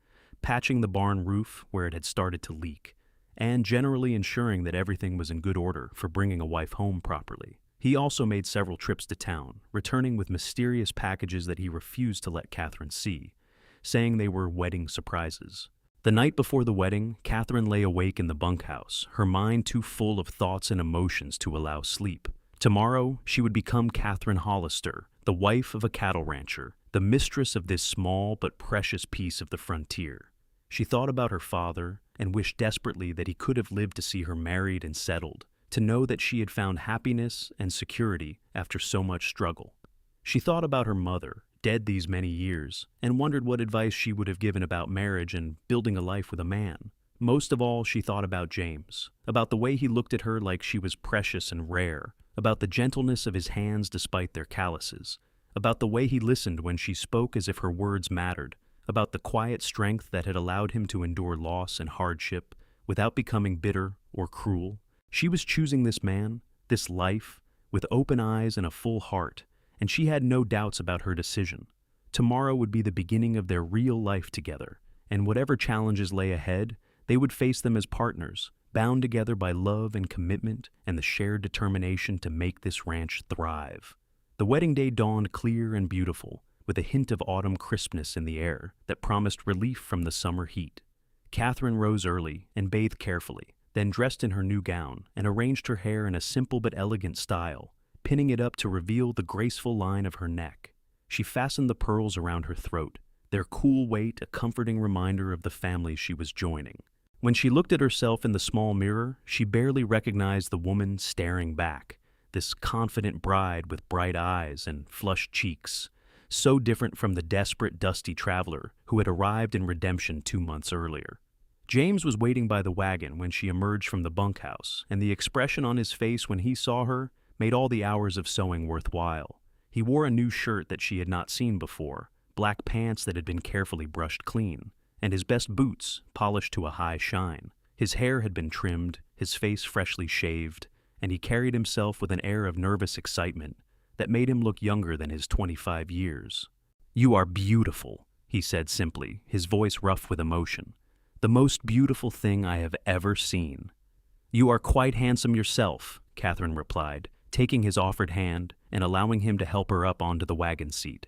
patching the barn roof where it had started to leak, and generally ensuring that everything was in good order for bringing a wife home properly. He also made several trips to town, returning with mysterious packages that he refused to let Catherine see, saying they were wedding surprises. The night before the wedding, Catherine lay awake in the bunkhouse, her mind too full of thoughts and emotions to allow sleep. Tomorrow, she would become Catherine Hollister, the wife of a cattle rancher, the mistress of this small but precious piece of the frontier. She thought about her father and wished desperately that he could have lived to see her married and settled, to know that she had found happiness and security after so much struggle. She thought about her mother, dead these many years, and wondered what advice she would have given about marriage and building a life with a man. Most of all, she thought about James, about the way he looked at her like she was precious and rare, about the gentleness of his hands despite their calluses, about the way he listened when she spoke as if her words mattered, about the quiet strength that had allowed him to endure loss and hardship without becoming bitter or cruel. She was choosing this man, this life, with open eyes and a full heart, and she had no doubts about her decision. Tomorrow would be the beginning of their real life together, and whatever challenges lay ahead, they would face them as partners, bound together by love and commitment and the shared determination to make this ranch thrive. The wedding day dawned clear and beautiful, with a hint of autumn crispness in the air that promised relief from the summer heat. Catherine rose early and bathed carefully, then dressed in her new gown and arranged her hair in a simple but elegant style, pinning it up to reveal the graceful line of her neck. She fastened the pearls around her throat, their cool weight a comforting reminder of the family she was joining. When she looked at herself in the small mirror, she barely recognized the woman staring back, this confident bride with bright eyes and flushed cheeks, so different from the desperate, dusty traveler who had arrived in Redemption 2 months earlier. James was waiting by the wagon when she emerged from the bunkhouse, and the expression on his face when he saw her made all the hours of sewing worthwhile. He wore a new shirt that she had not seen before, black pants that had been carefully brushed clean, and his best boots polished to a high shine. His hair had been trimmed, his face freshly shaved, and he carried himself with an air of nervous excitement that made him look younger than his 25 years. "You are beautiful," he said simply, his voice rough with emotion. "The most beautiful thing I have ever seen." "You are quite handsome yourself," Catherine replied, taking his offered hand and allowing him to help her up onto the wagon seat.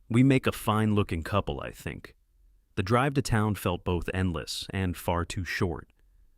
"We make a fine-looking couple, I think." The drive to town felt both endless and far too short.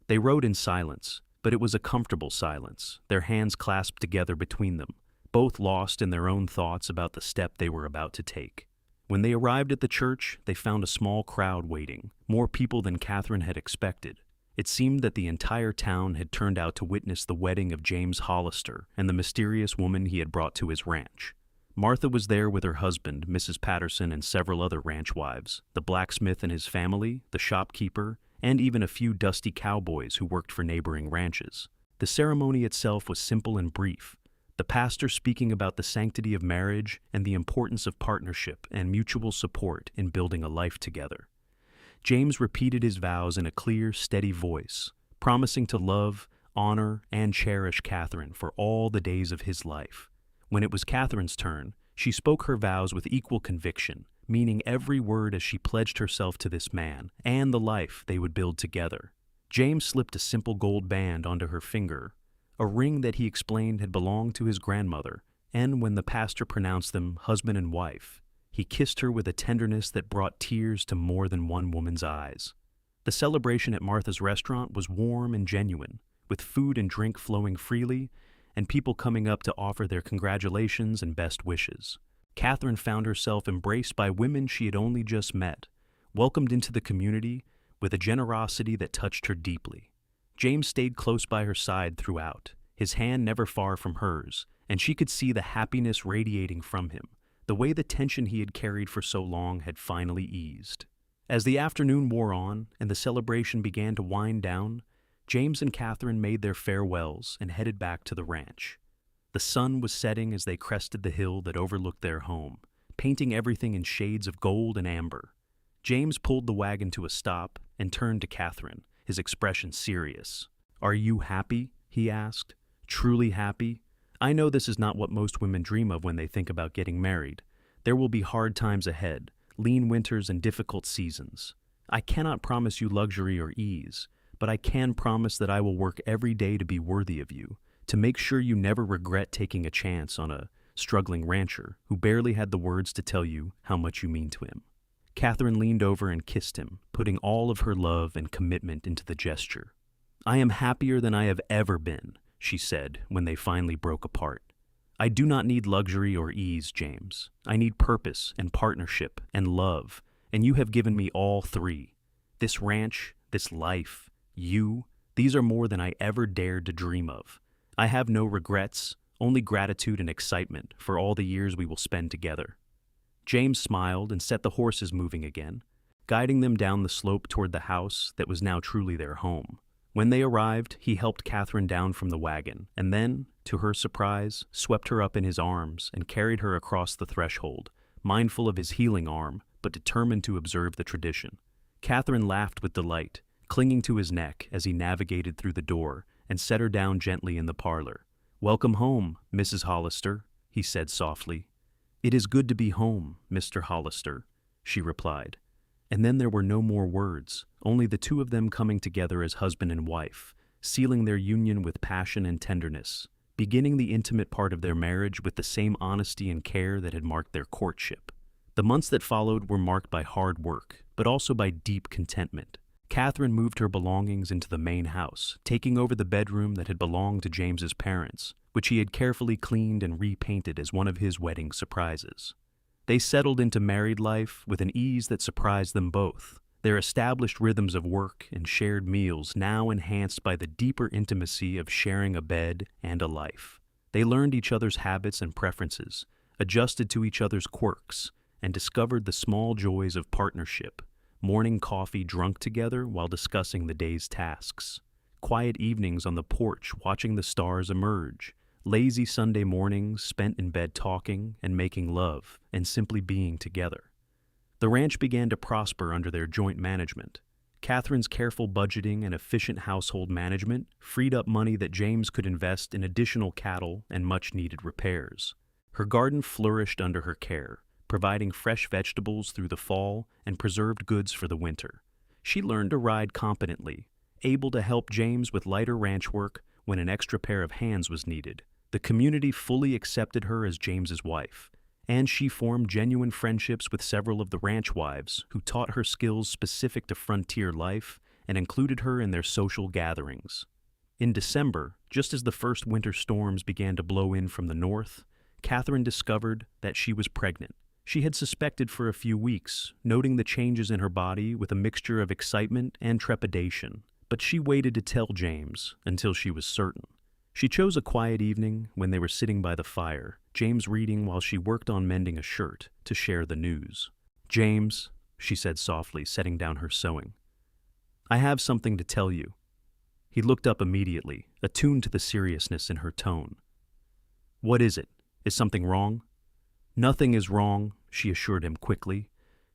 They rode in silence, but it was a comfortable silence, their hands clasped together between them, both lost in their own thoughts about the step they were about to take. When they arrived at the church, they found a small crowd waiting, more people than Catherine had expected. It seemed that the entire town had turned out to witness the wedding of James Hollister and the mysterious woman he had brought to his ranch. Martha was there with her husband, Mrs. Patterson, and several other ranch wives, the blacksmith and his family, the shopkeeper, and even a few dusty cowboys who worked for neighboring ranches. The ceremony itself was simple and brief, the pastor speaking about the sanctity of marriage and the importance of partnership and mutual support in building a life together. James repeated his vows in a clear, steady voice, promising to love, honor, and cherish Catherine for all the days of his life. When it was Catherine's turn, she spoke her vows with equal conviction, meaning every word as she pledged herself to this man and the life they would build together. James slipped a simple gold band onto her finger, a ring that he explained had belonged to his grandmother, and when the pastor pronounced them husband and wife, he kissed her with a tenderness that brought tears to more than one woman's eyes. The celebration at Martha's restaurant was warm and genuine, with food and drink flowing freely, and people coming up to offer their congratulations and best wishes. Catherine found herself embraced by women she had only just met, welcomed into the community with a generosity that touched her deeply. James stayed close by her side throughout, his hand never far from hers, and she could see the happiness radiating from him, the way the tension he had carried for so long had finally eased. As the afternoon wore on and the celebration began to wind down, James and Catherine made their farewells and headed back to the ranch. The sun was setting as they crested the hill that overlooked their home, painting everything in shades of gold and amber. James pulled the wagon to a stop and turned to Catherine, his expression serious. "Are you happy?" he asked. "Truly happy? I know this is not what most women dream of when they think about getting married. There will be hard times ahead, lean winters and difficult seasons. I cannot promise you luxury or ease, but I can promise that I will work every day to be worthy of you, to make sure you never regret taking a chance on a struggling rancher who barely had the words to tell you how much you mean to him." Catherine leaned over and kissed him, putting all of her love and commitment into the gesture. "I am happier than I have ever been," she said when they finally broke apart. "I do not need luxury or ease, James. I need purpose and partnership and love, and you have given me all three. This ranch, this life, you, these are more than I ever dared to dream of. I have no regrets, only gratitude and excitement for all the years we will spend together." James smiled and set the horses moving again, guiding them down the slope toward the house that was now truly their home. When they arrived, he helped Catherine down from the wagon, and then, to her surprise, swept her up in his arms and carried her across the threshold, mindful of his healing arm, but determined to observe the tradition. Catherine laughed with delight, clinging to his neck as he navigated through the door and set her down gently in the parlor. "Welcome home, Mrs. Hollister," he said softly. "It is good to be home, Mr. Hollister," she replied. And then there were no more words, only the two of them coming together as husband and wife, sealing their union with passion and tenderness, beginning the intimate part of their marriage with the same honesty and care that had marked their courtship. The months that followed were marked by hard work, but also by deep contentment. Catherine moved her belongings into the main house, taking over the bedroom that had belonged to James's parents, which he had carefully cleaned and repainted as one of his wedding surprises. They settled into married life with an ease that surprised them both, their established rhythms of work and shared meals now enhanced by the deeper intimacy of sharing a bed and a life. They learned each other's habits and preferences, adjusted to each other's quirks, and discovered the small joys of partnership, morning coffee drunk together while discussing the day's tasks, quiet evenings on the porch watching the stars emerge, lazy Sunday mornings spent in bed talking and making love and simply being together. The ranch began to prosper under their joint management. Catherine's careful budgeting and efficient household management freed up money that James could invest in additional cattle and much-needed repairs. Her garden flourished under her care, providing fresh vegetables through the fall and preserved goods for the winter. She learned to ride competently, able to help James with lighter ranch work when an extra pair of hands was needed. The community fully accepted her as James's wife, and she formed genuine friendships with several of the ranch wives who taught her skills specific to frontier life and included her in their social gatherings. In December, just as the first winter storms began to blow in from the north, Catherine discovered that she was pregnant. She had suspected for a few weeks, noting the changes in her body with a mixture of excitement and trepidation, but she waited to tell James until she was certain. She chose a quiet evening when they were sitting by the fire, James reading while she worked on mending a shirt, to share the news. "James," she said softly, setting down her sewing, "I have something to tell you." He looked up immediately, attuned to the seriousness in her tone. "What is it? Is something wrong?" "Nothing is wrong," she assured him quickly.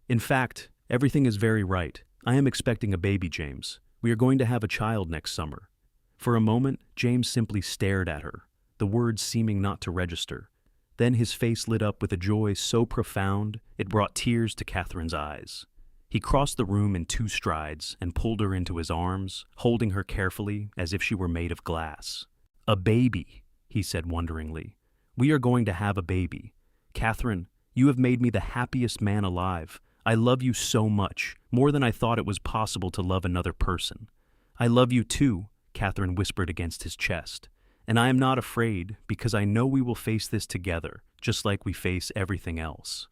"In fact, everything is very right. I am expecting a baby, James. We are going to have a child next summer." For a moment, James simply stared at her, the words seeming not to register. Then his face lit up with a joy so profound it brought tears to Catherine's eyes. He crossed the room in 2 strides and pulled her into his arms, holding her carefully as if she were made of glass. "A baby," he said wonderingly. "We are going to have a baby. Catherine, you have made me the happiest man alive. I love you so much, more than I thought it was possible to love another person." "I love you too," Catherine whispered against his chest. "And I am not afraid, because I know we will face this together, just like we face everything else."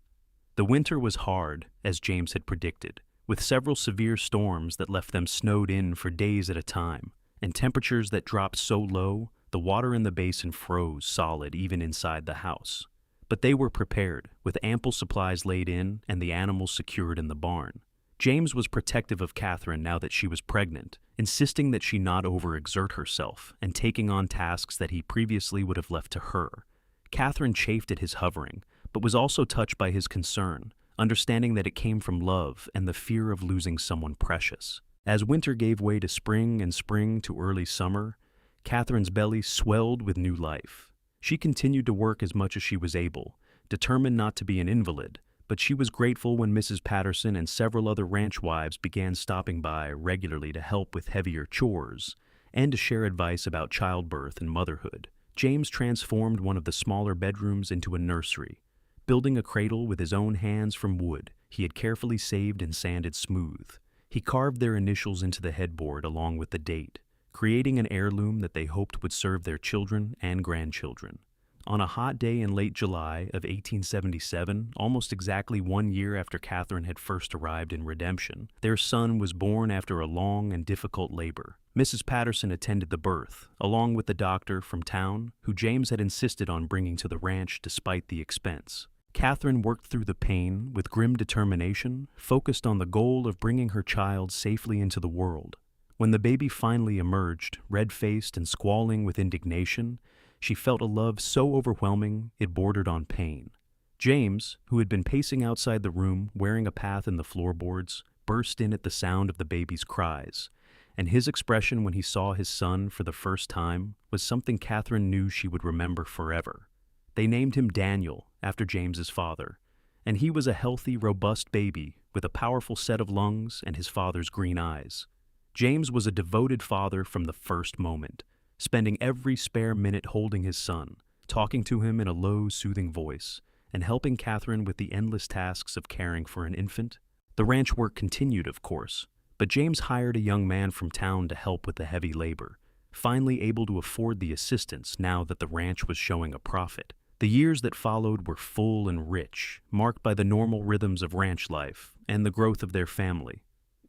The winter was hard, as James had predicted, with several severe storms that left them snowed in for days at a time, and temperatures that dropped so low the water in the basin froze solid even inside the house. But they were prepared, with ample supplies laid in and the animals secured in the barn. James was protective of Catherine now that she was pregnant, insisting that she not overexert herself and taking on tasks that he previously would have left to her. Catherine chafed at his hovering, but was also touched by his concern, understanding that it came from love and the fear of losing someone precious. As winter gave way to spring and spring to early summer, Catherine's belly swelled with new life. She continued to work as much as she was able, determined not to be an invalid, but she was grateful when Mrs. Patterson and several other ranch wives began stopping by regularly to help with heavier chores and to share advice about childbirth and motherhood. James transformed one of the smaller bedrooms into a nursery, building a cradle with his own hands from wood he had carefully saved and sanded smooth. He carved their initials into the headboard along with the date, creating an heirloom that they hoped would serve their children and grandchildren. On a hot day in late July of 1877, almost exactly 1 year after Catherine had first arrived in Redemption, their son was born after a long and difficult labor. Mrs. Patterson attended the birth, along with the doctor from town, who James had insisted on bringing to the ranch despite the expense. Catherine worked through the pain with grim determination, focused on the goal of bringing her child safely into the world. When the baby finally emerged, red-faced and squalling with indignation, she felt a love so overwhelming it bordered on pain. James, who had been pacing outside the room wearing a path in the floorboards, burst in at the sound of the baby's cries, and his expression when he saw his son for the first time was something Catherine knew she would remember forever. They named him Daniel, after James's father, and he was a healthy, robust baby with a powerful set of lungs and his father's green eyes. James was a devoted father from the first moment, spending every spare minute holding his son, talking to him in a low, soothing voice, and helping Catherine with the endless tasks of caring for an infant. The ranch work continued, of course, but James hired a young man from town to help with the heavy labor, finally able to afford the assistance now that the ranch was showing a profit. The years that followed were full and rich, marked by the normal rhythms of ranch life and the growth of their family.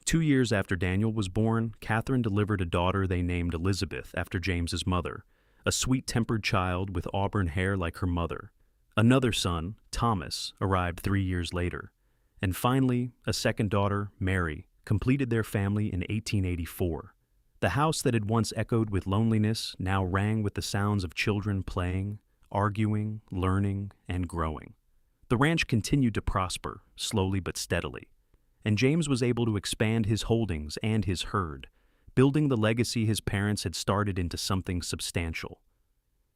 2 years after Daniel was born, Catherine delivered a daughter they named Elizabeth after James's mother, a sweet-tempered child with auburn hair like her mother. Another son, Thomas, arrived 3 years later. And finally, a second daughter, Mary, completed their family in 1884. The house that had once echoed with loneliness now rang with the sounds of children playing, arguing, learning, and growing. The ranch continued to prosper, slowly but steadily, and James was able to expand his holdings and his herd, building the legacy his parents had started into something substantial.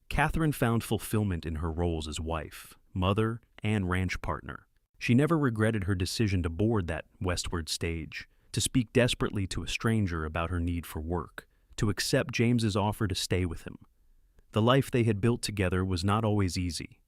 Catherine found fulfillment in her roles as wife, mother, and ranch partner. She never regretted her decision to board that westward stage, to speak desperately to a stranger about her need for work, to accept James's offer to stay with him. The life they had built together was not always easy.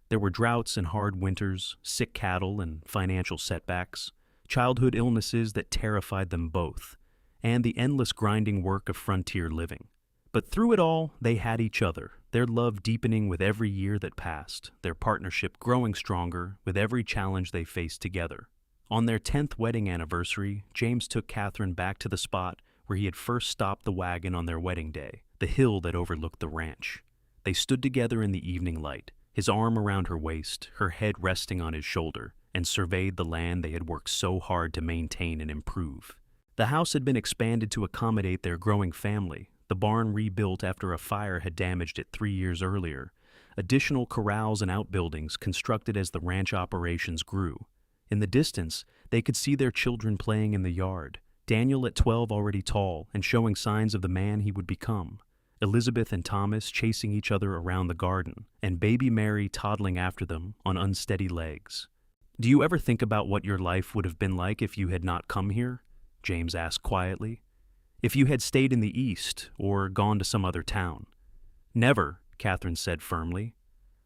There were droughts and hard winters, sick cattle and financial setbacks, childhood illnesses that terrified them both, and the endless grinding work of frontier living. But through it all, they had each other, their love deepening with every year that passed, their partnership growing stronger with every challenge they faced together. On their 10th wedding anniversary, James took Catherine back to the spot where he had first stopped the wagon on their wedding day, the hill that overlooked the ranch. They stood together in the evening light, his arm around her waist, her head resting on his shoulder, and surveyed the land they had worked so hard to maintain and improve. The house had been expanded to accommodate their growing family, the barn rebuilt after a fire had damaged it 3 years earlier, additional corrals and outbuildings constructed as the ranch operations grew. In the distance, they could see their children playing in the yard, Daniel at 12 already tall and showing signs of the man he would become. Elizabeth and Thomas chasing each other around the garden, and baby Mary toddling after them on unsteady legs. "Do you ever think about what your life would have been like if you had not come here?" James asked quietly. "If you had stayed in the East or gone to some other town?" "Never," Catherine said firmly.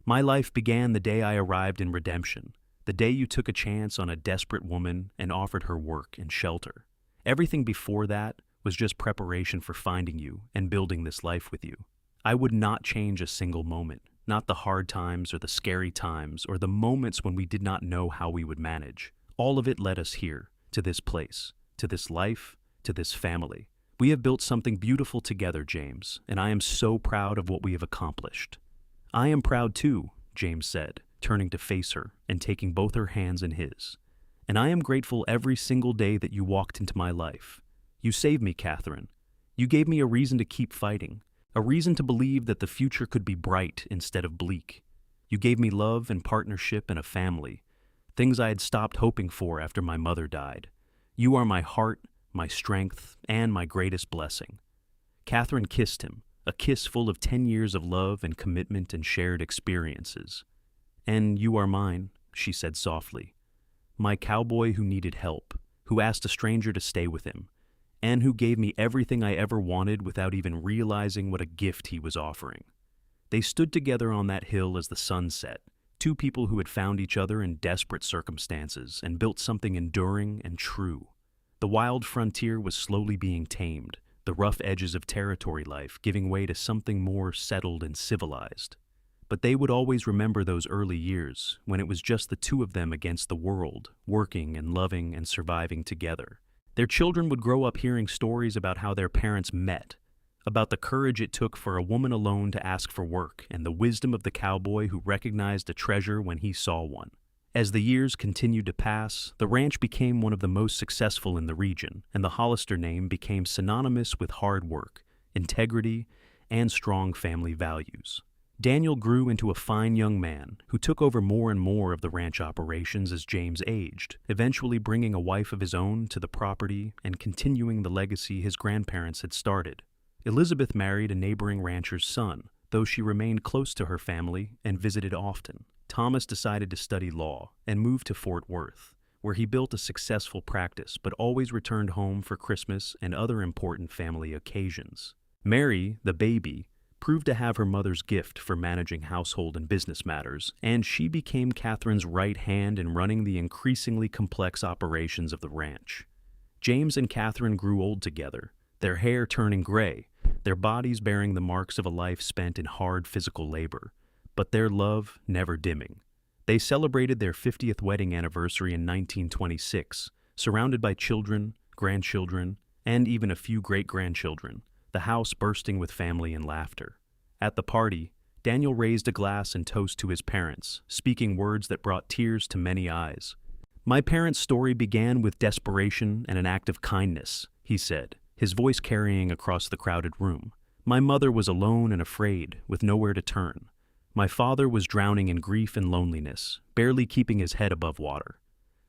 "My life began the day I arrived in Redemption, the day you took a chance on a desperate woman and offered her work and shelter. Everything before that was just preparation for finding you and building this life with you. I would not change a single moment, not the hard times or the scary times or the moments when we did not know how we would manage. All of it led us here, to this place, to this life, to this family. We have built something beautiful together, James, and I am so proud of what we have accomplished." "I am proud too," James said, turning to face her and taking both her hands in his. "And I am grateful every single day that you walked into my life. You saved me, Catherine. You gave me a reason to keep fighting, a reason to believe that the future could be bright instead of bleak. You gave me love and partnership and a family, things I had stopped hoping for after my mother died. You are my heart, my strength, and my greatest blessing." Catherine kissed him, a kiss full of 10 years of love and commitment and shared experiences. "And you are mine," she said softly. "My cowboy who needed help, who asked a stranger to stay with him, and who gave me everything I ever wanted without even realizing what a gift he was offering." They stood together on that hill as the sun set, two people who had found each other in desperate circumstances and built something enduring and true. The wild frontier was slowly being tamed, the rough edges of territory life giving way to something more settled and civilized. But they would always remember those early years, when it was just the two of them against the world, working and loving and surviving together. Their children would grow up hearing stories about how their parents met, about the courage it took for a woman alone to ask for work, and the wisdom of the cowboy who recognized a treasure when he saw one. As the years continued to pass, the ranch became one of the most successful in the region, and the Hollister name became synonymous with hard work, integrity, and strong family values. Daniel grew into a fine young man who took over more and more of the ranch operations as James aged, eventually bringing a wife of his own to the property and continuing the legacy his grandparents had started. Elizabeth married a neighboring rancher's son, though she remained close to her family and visited often. Thomas decided to study law and moved to Fort Worth, where he built a successful practice but always returned home for Christmas and other important family occasions. Mary, the baby, proved to have her mother's gift for managing household and business matters, and she became Catherine's right hand in running the increasingly complex operations of the ranch. James and Catherine grew old together, their hair turning gray, their bodies bearing the marks of a life spent in hard physical labor, but their love never dimming. They celebrated their 50th wedding anniversary in 1926, surrounded by children, grandchildren, and even a few great-grandchildren, the house bursting with family and laughter. At the party, Daniel raised a glass in toast to his parents, speaking words that brought tears to many eyes. "My parents' story began with desperation and an act of kindness," he said, his voice carrying across the crowded room. "My mother was alone and afraid, with nowhere to turn. My father was drowning in grief and loneliness, barely keeping his head above water.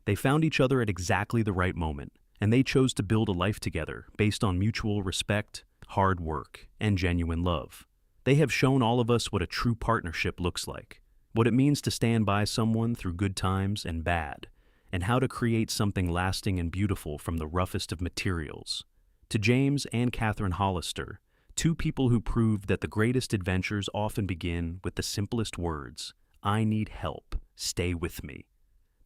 They found each other at exactly the right moment, and they chose to build a life together based on mutual respect, hard work, and genuine love. They have shown all of us what a true partnership looks like, what it means to stand by someone through good times and bad, and how to create something lasting and beautiful from the roughest of materials." To James and Catherine Hollister, two people who proved that the greatest adventures often begin with the simplest words, "I need help, stay with me."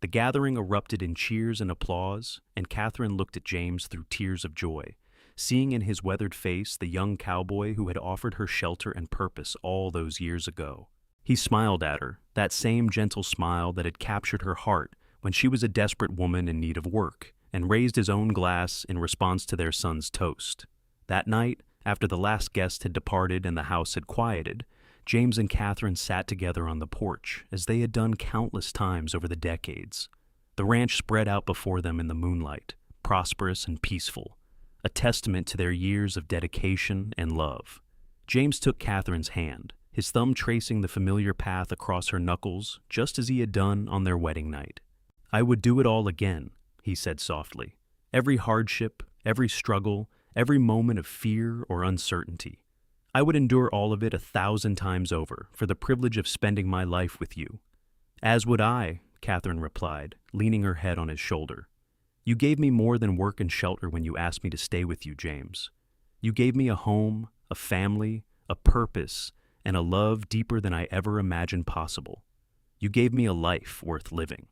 The gathering erupted in cheers and applause, and Catherine looked at James through tears of joy, seeing in his weathered face the young cowboy who had offered her shelter and purpose all those years ago. He smiled at her, that same gentle smile that had captured her heart when she was a desperate woman in need of work, and raised his own glass in response to their son's toast. That night, after the last guest had departed and the house had quieted, James and Catherine sat together on the porch, as they had done countless times over the decades. The ranch spread out before them in the moonlight, prosperous and peaceful, a testament to their years of dedication and love. James took Catherine's hand, his thumb tracing the familiar path across her knuckles, just as he had done on their wedding night. "I would do it all again," he said softly. "Every hardship, every struggle, every moment of fear or uncertainty. I would endure all of it 1,000 times over for the privilege of spending my life with you. As would I, Catherine replied, leaning her head on his shoulder. You gave me more than work and shelter when you asked me to stay with you, James. You gave me a home, a family, a purpose, and a love deeper than I ever imagined possible. You gave me a life worth living.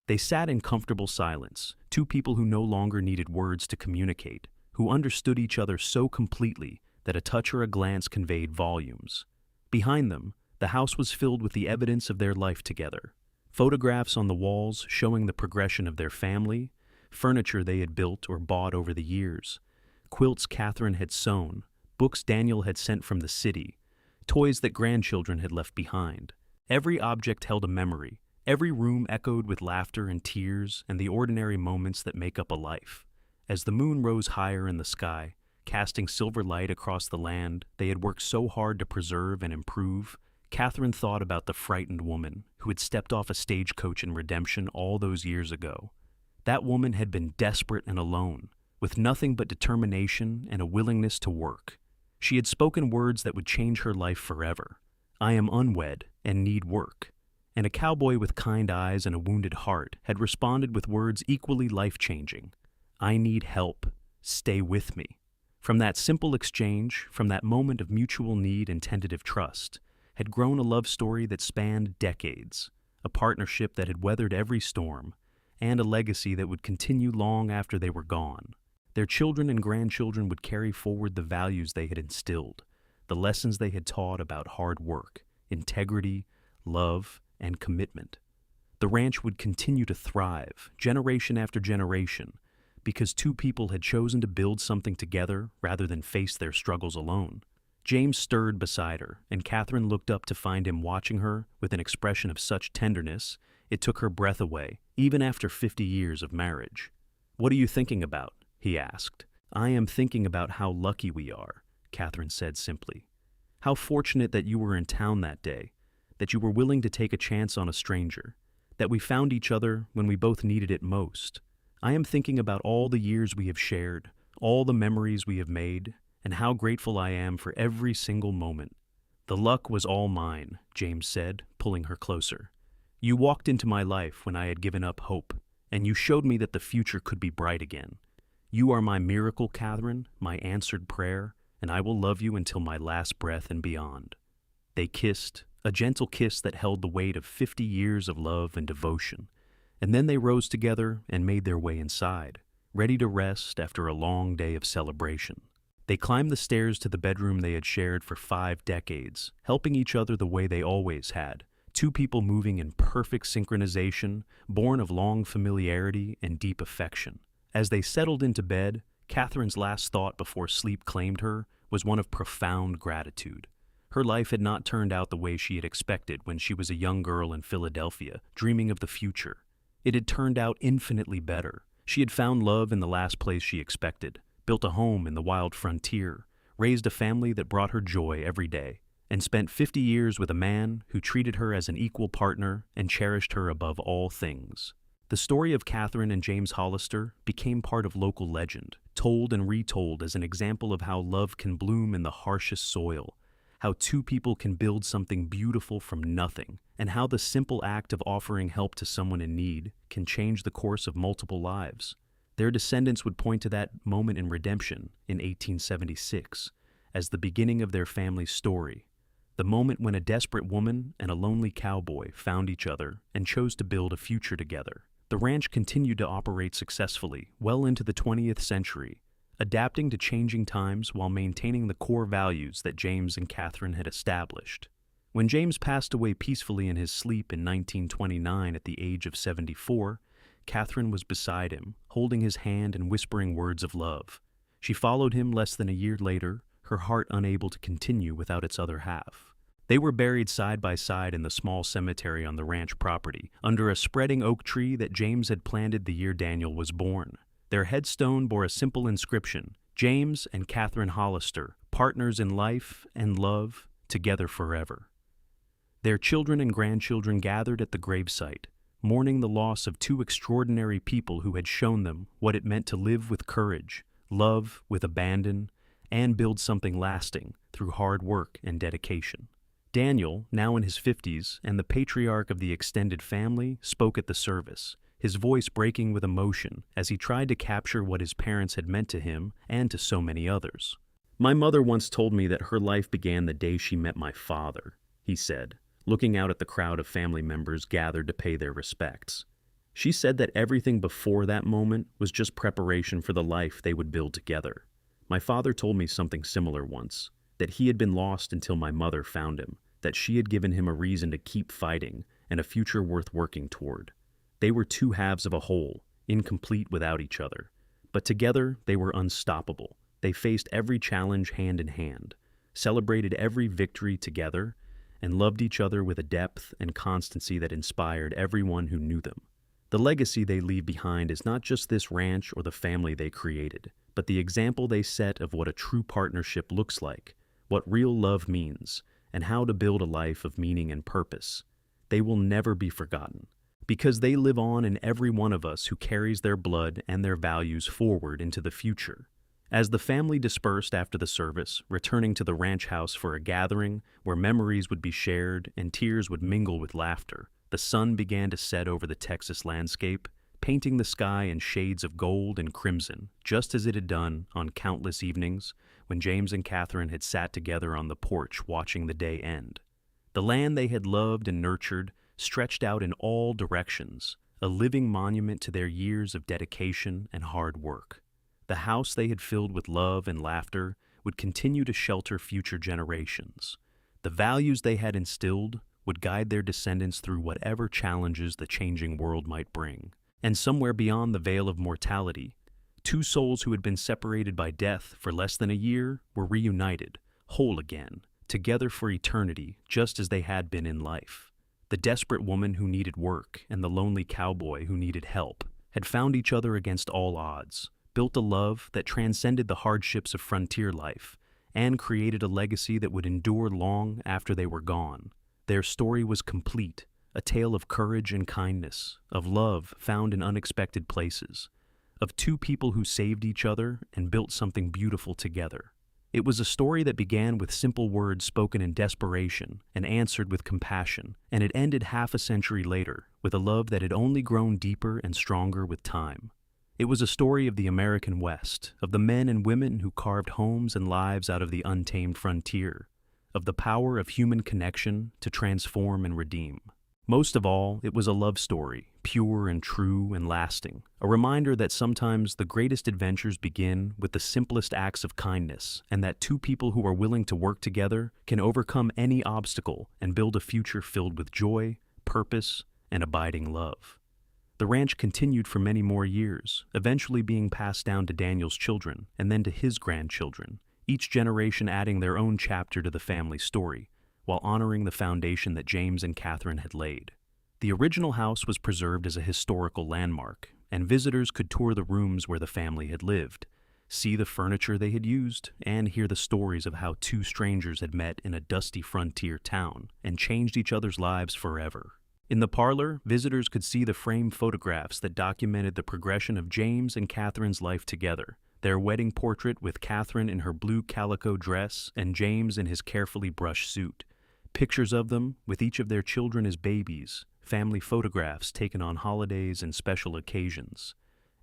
They sat in comfortable silence, two people who no longer needed words to communicate, who understood each other so completely that a touch or a glance conveyed volumes. Behind them, the house was filled with the evidence of their life together. Photographs on the walls showing the progression of their family, furniture they had built or bought over the years, quilts Catherine had sewn, books Daniel had sent from the city, toys that grandchildren had left behind. Every object held a memory. Every room echoed with laughter and tears and the ordinary moments that make up a life. As the moon rose higher in the sky, casting silver light across the land they had worked so hard to preserve and improve, Catherine thought about the frightened woman who had stepped off a stagecoach in Redemption all those years ago. That woman had been desperate and alone, with nothing but determination and a willingness to work. She had spoken words that would change her life forever. I am unwed and need work. And a cowboy with kind eyes and a wounded heart had responded with words equally life-changing. I need help. Stay with me. From that simple exchange, from that moment of mutual need and tentative trust, had grown a love story that spanned decades, a partnership that had weathered every storm, and a legacy that would continue long after they were gone. Their children and grandchildren would carry forward the values they had instilled, the lessons they had taught about hard work, integrity, love, and commitment. The ranch would continue to thrive, generation after generation, because two people had chosen to build something together rather than face their struggles alone. James stirred beside her, and Catherine looked up to find him watching her with an expression of such tenderness it took her breath away, even after 50 years of marriage. "What are you thinking about?" he asked. "I am thinking about how lucky we are," Catherine said simply. "How fortunate that you were in town that day, that you were willing to take a chance on a stranger, that we found each other when we both needed it most. I am thinking about all the years we have shared, all the memories we have made, and how grateful I am for every single moment." "The luck was all mine," James said, pulling her closer. "You walked into my life when I had given up hope, and you showed me that the future could be bright again. You are my miracle, Catherine, my answered prayer, and I will love you until my last breath and beyond." They kissed, a gentle kiss that held the weight of 50 years of love and devotion, and then they rose together and made their way inside, ready to rest after a long day of celebration. They climbed the stairs to the bedroom they had shared for 5 decades, helping each other the way they always had, two people moving in perfect synchronization, born of long familiarity and deep affection. As they settled into bed, Catherine's last thought before sleep claimed her was one of profound gratitude. Her life had not turned out the way she had expected when she was a young girl in Philadelphia, dreaming of the future. It had turned out infinitely better. She had found love in the last place she expected, built a home in the wild frontier, raised a family that brought her joy every day, and spent 50 years with a man who treated her as an equal partner and cherished her above all things. The story of Catherine and James Hollister became part of local legend, told and retold as an example of how love can bloom in the harshest soil, how two people can build something beautiful from nothing, and how the simple act of offering help to someone in need can change the course of multiple lives. Their descendants would point to that moment in Redemption in 1876 as the beginning of their family's story, the moment when a desperate woman and a lonely cowboy found each other and chose to build a future together. The ranch continued to operate successfully well into the 20th century, adapting to changing times while maintaining the core values that James and Catherine had established. When James passed away peacefully in his sleep in 1929 at the age of 74, Catherine was beside him, holding his hand and whispering words of love. She followed him less than a year later, her heart unable to continue without its other half. They were buried side by side in the small cemetery on the ranch property, under a spreading oak tree that James had planted the year Daniel was born. Their headstone bore a simple inscription: James and Catherine Hollister, partners in life and love, together forever. Their children and grandchildren gathered at the gravesite, mourning the loss of two extraordinary people who had shown them what it meant to live with courage, love with abandon, and build something lasting through hard work and dedication. Daniel, now in his 50s and the patriarch of the extended family, spoke at the service, his voice breaking with emotion as he tried to capture what his parents had meant to him and to so many others. "My mother once told me that her life began the day she met my father," he said, looking out at the crowd of family members gathered to pay their respects. "She said that everything before that moment was just preparation for the life they would build together. My father told me something similar once, that he had been lost until my mother found him, that she had given him a reason to keep fighting and a future worth working toward. They were two halves of a whole, incomplete without each other. But together they were unstoppable. They faced every challenge hand in hand, celebrated every victory together, and loved each other with a depth and constancy that inspired everyone who knew them. The legacy they leave behind is not just this ranch or the family they created, but the example they set of what a true partnership looks like, what real love means, and how to build a life of meaning and purpose. They will never be forgotten, because they live on in every one of us who carries their blood and their values forward into the future." As the family dispersed after the service, returning to the ranch house for a gathering where memories would be shared and tears would mingle with laughter, the sun began to set over the Texas landscape, painting the sky in shades of gold and crimson, just as it had done on countless evenings when James and Catherine had sat together on the porch watching the day end. The land they had loved and nurtured stretched out in all directions, a living monument to their years of dedication and hard work. The house they had filled with love and laughter would continue to shelter future generations. The values they had instilled would guide their descendants through whatever challenges the changing world might bring. And somewhere beyond the veil of mortality, two souls who had been separated by death for less than a year were reunited, whole again, together for eternity, just as they had been in life. The desperate woman who needed work and the lonely cowboy who needed help had found each other against all odds, built a love that transcended the hardships of frontier life, and created a legacy that would endure long after they were gone. Their story was complete, a tale of courage and kindness, of love found in unexpected places, of two people who saved each other and built something beautiful together. It was a story that began with simple words spoken in desperation and answered with compassion, and it ended half a century later with a love that had only grown deeper and stronger with time. It was a story of the American West, of the men and women who carved homes and lives out of the untamed frontier, of the power of human connection to transform and redeem. Most of all, it was a love story, pure and true and lasting, a reminder that sometimes the greatest adventures begin with the simplest acts of kindness, and that two people who are willing to work together can overcome any obstacle and build a future filled with joy, purpose, and abiding love. The ranch continued for many more years, eventually being passed down to Daniel's children and then to his grandchildren, each generation adding their own chapter to the family story, while honoring the foundation that James and Catherine had laid. The original house was preserved as a historical landmark, and visitors could tour the rooms where the family had lived, see the furniture they had used, and hear the stories of how two strangers had met in a dusty frontier town and changed each other's lives forever. In the parlor, visitors could see the framed photographs that documented the progression of James and Catherine's life together, their wedding portrait with Catherine in her blue calico dress and James in his carefully brushed suit, pictures of them with each of their children as babies, family photographs taken on holidays and special occasions,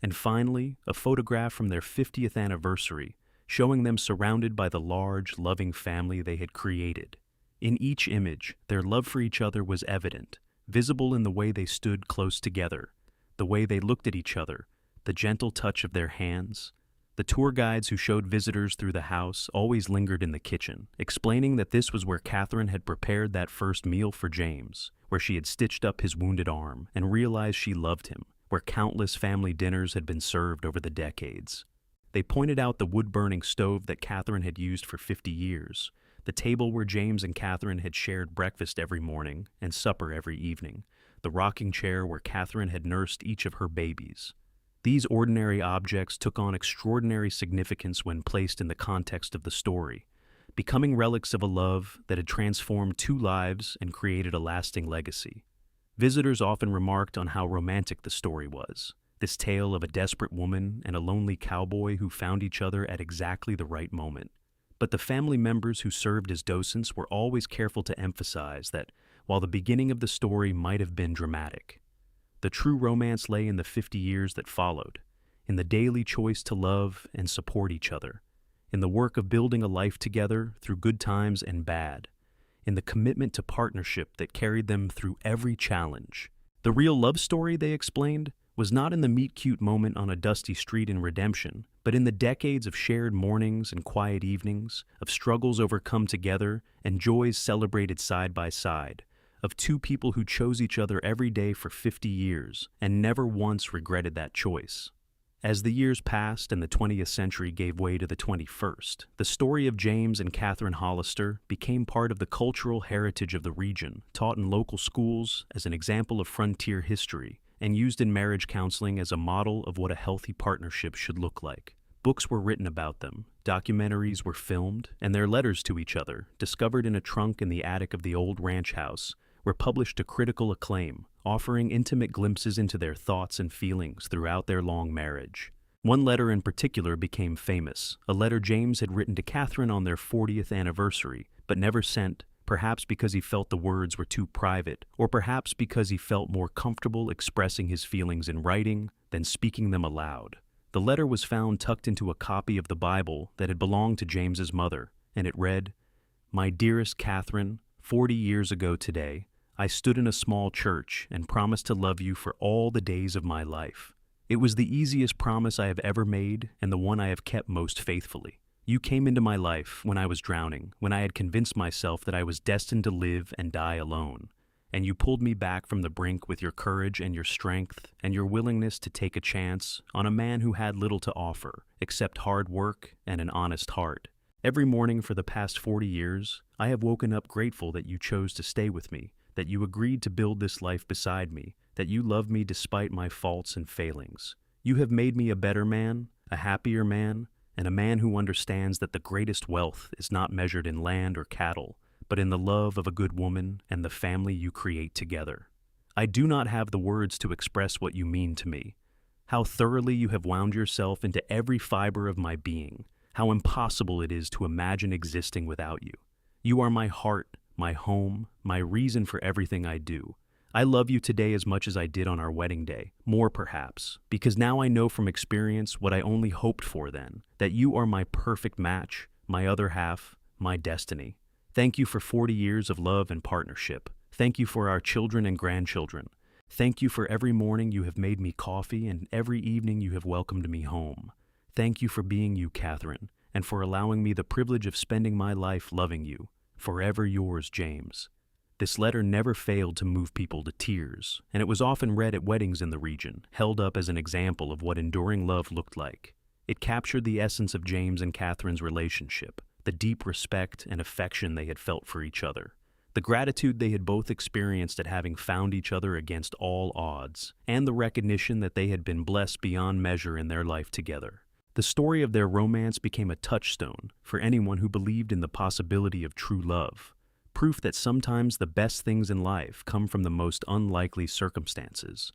and finally, a photograph from their 50th anniversary, showing them surrounded by the large, loving family they had created. In each image, their love for each other was evident, visible in the way they stood close together, the way they looked at each other, the gentle touch of their hands. The tour guides who showed visitors through the house always lingered in the kitchen, explaining that this was where Catherine had prepared that first meal for James, where she had stitched up his wounded arm and realized she loved him, where countless family dinners had been served over the decades. They pointed out the wood-burning stove that Catherine had used for 50 years, the table where James and Catherine had shared breakfast every morning and supper every evening, the rocking chair where Catherine had nursed each of her babies. These ordinary objects took on extraordinary significance when placed in the context of the story, becoming relics of a love that had transformed two lives and created a lasting legacy. Visitors often remarked on how romantic the story was, this tale of a desperate woman and a lonely cowboy who found each other at exactly the right moment. But the family members who served as docents were always careful to emphasize that while the beginning of the story might have been dramatic, the true romance lay in the 50 years that followed, in the daily choice to love and support each other, in the work of building a life together through good times and bad, in the commitment to partnership that carried them through every challenge. The real love story, they explained, was not in the meet-cute moment on a dusty street in Redemption, but in the decades of shared mornings and quiet evenings, of struggles overcome together and joys celebrated side by side, of two people who chose each other every day for 50 years and never once regretted that choice. As the years passed and the 20th century gave way to the 21st, the story of James and Catherine Hollister became part of the cultural heritage of the region, taught in local schools as an example of frontier history, and used in marriage counseling as a model of what a healthy partnership should look like. Books were written about them, documentaries were filmed, and their letters to each other, discovered in a trunk in the attic of the old ranch house, were published to critical acclaim, offering intimate glimpses into their thoughts and feelings throughout their long marriage. One letter in particular became famous, a letter James had written to Catherine on their 40th anniversary, but never sent, perhaps because he felt the words were too private, or perhaps because he felt more comfortable expressing his feelings in writing than speaking them aloud. The letter was found tucked into a copy of the Bible that had belonged to James's mother, and it read, "My dearest Catherine, 40 years ago today, I stood in a small church and promised to love you for all the days of my life. It was the easiest promise I have ever made and the one I have kept most faithfully. You came into my life when I was drowning, when I had convinced myself that I was destined to live and die alone. And you pulled me back from the brink with your courage and your strength and your willingness to take a chance on a man who had little to offer, except hard work and an honest heart. Every morning for the past 40 years, I have woken up grateful that you chose to stay with me, that you agreed to build this life beside me, that you love me despite my faults and failings. You have made me a better man, a happier man, and a man who understands that the greatest wealth is not measured in land or cattle, but in the love of a good woman and the family you create together. I do not have the words to express what you mean to me. How thoroughly you have wound yourself into every fiber of my being, how impossible it is to imagine existing without you. You are my heart, my home, my reason for everything I do. I love you today as much as I did on our wedding day, more perhaps, because now I know from experience what I only hoped for then, that you are my perfect match, my other half, my destiny. Thank you for 40 years of love and partnership. Thank you for our children and grandchildren. Thank you for every morning you have made me coffee and every evening you have welcomed me home. Thank you for being you, Catherine, and for allowing me the privilege of spending my life loving you. Forever yours, James." This letter never failed to move people to tears, and it was often read at weddings in the region, held up as an example of what enduring love looked like. It captured the essence of James and Catherine's relationship, the deep respect and affection they had felt for each other, the gratitude they had both experienced at having found each other against all odds, and the recognition that they had been blessed beyond measure in their life together. The story of their romance became a touchstone for anyone who believed in the possibility of true love, proof that sometimes the best things in life come from the most unlikely circumstances,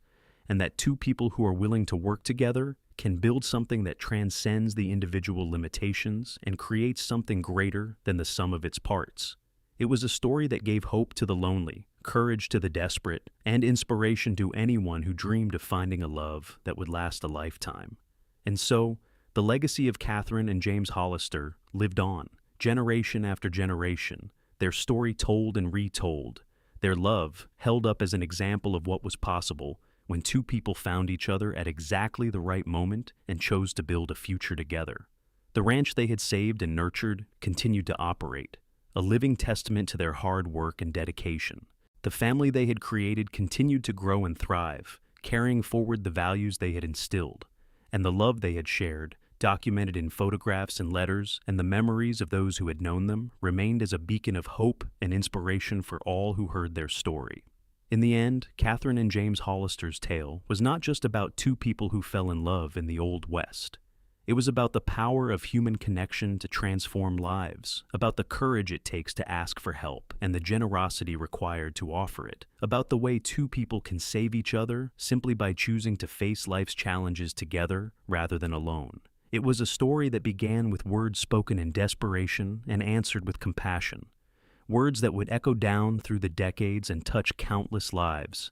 and that two people who are willing to work together can build something that transcends the individual limitations and creates something greater than the sum of its parts. It was a story that gave hope to the lonely, courage to the desperate, and inspiration to anyone who dreamed of finding a love that would last a lifetime. And so, the legacy of Catherine and James Hollister lived on, generation after generation, their story told and retold, their love held up as an example of what was possible when two people found each other at exactly the right moment and chose to build a future together. The ranch they had saved and nurtured continued to operate, a living testament to their hard work and dedication. The family they had created continued to grow and thrive, carrying forward the values they had instilled, and the love they had shared, documented in photographs and letters, and the memories of those who had known them, remained as a beacon of hope and inspiration for all who heard their story. In the end, Catherine and James Hollister's tale was not just about two people who fell in love in the Old West. It was about the power of human connection to transform lives, about the courage it takes to ask for help and the generosity required to offer it, about the way two people can save each other simply by choosing to face life's challenges together rather than alone. It was a story that began with words spoken in desperation and answered with compassion, words that would echo down through the decades and touch countless lives.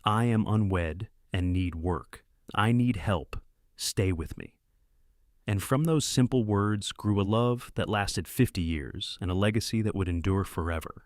I am unwed and need work. I need help. Stay with me. And from those simple words grew a love that lasted 50 years and a legacy that would endure forever.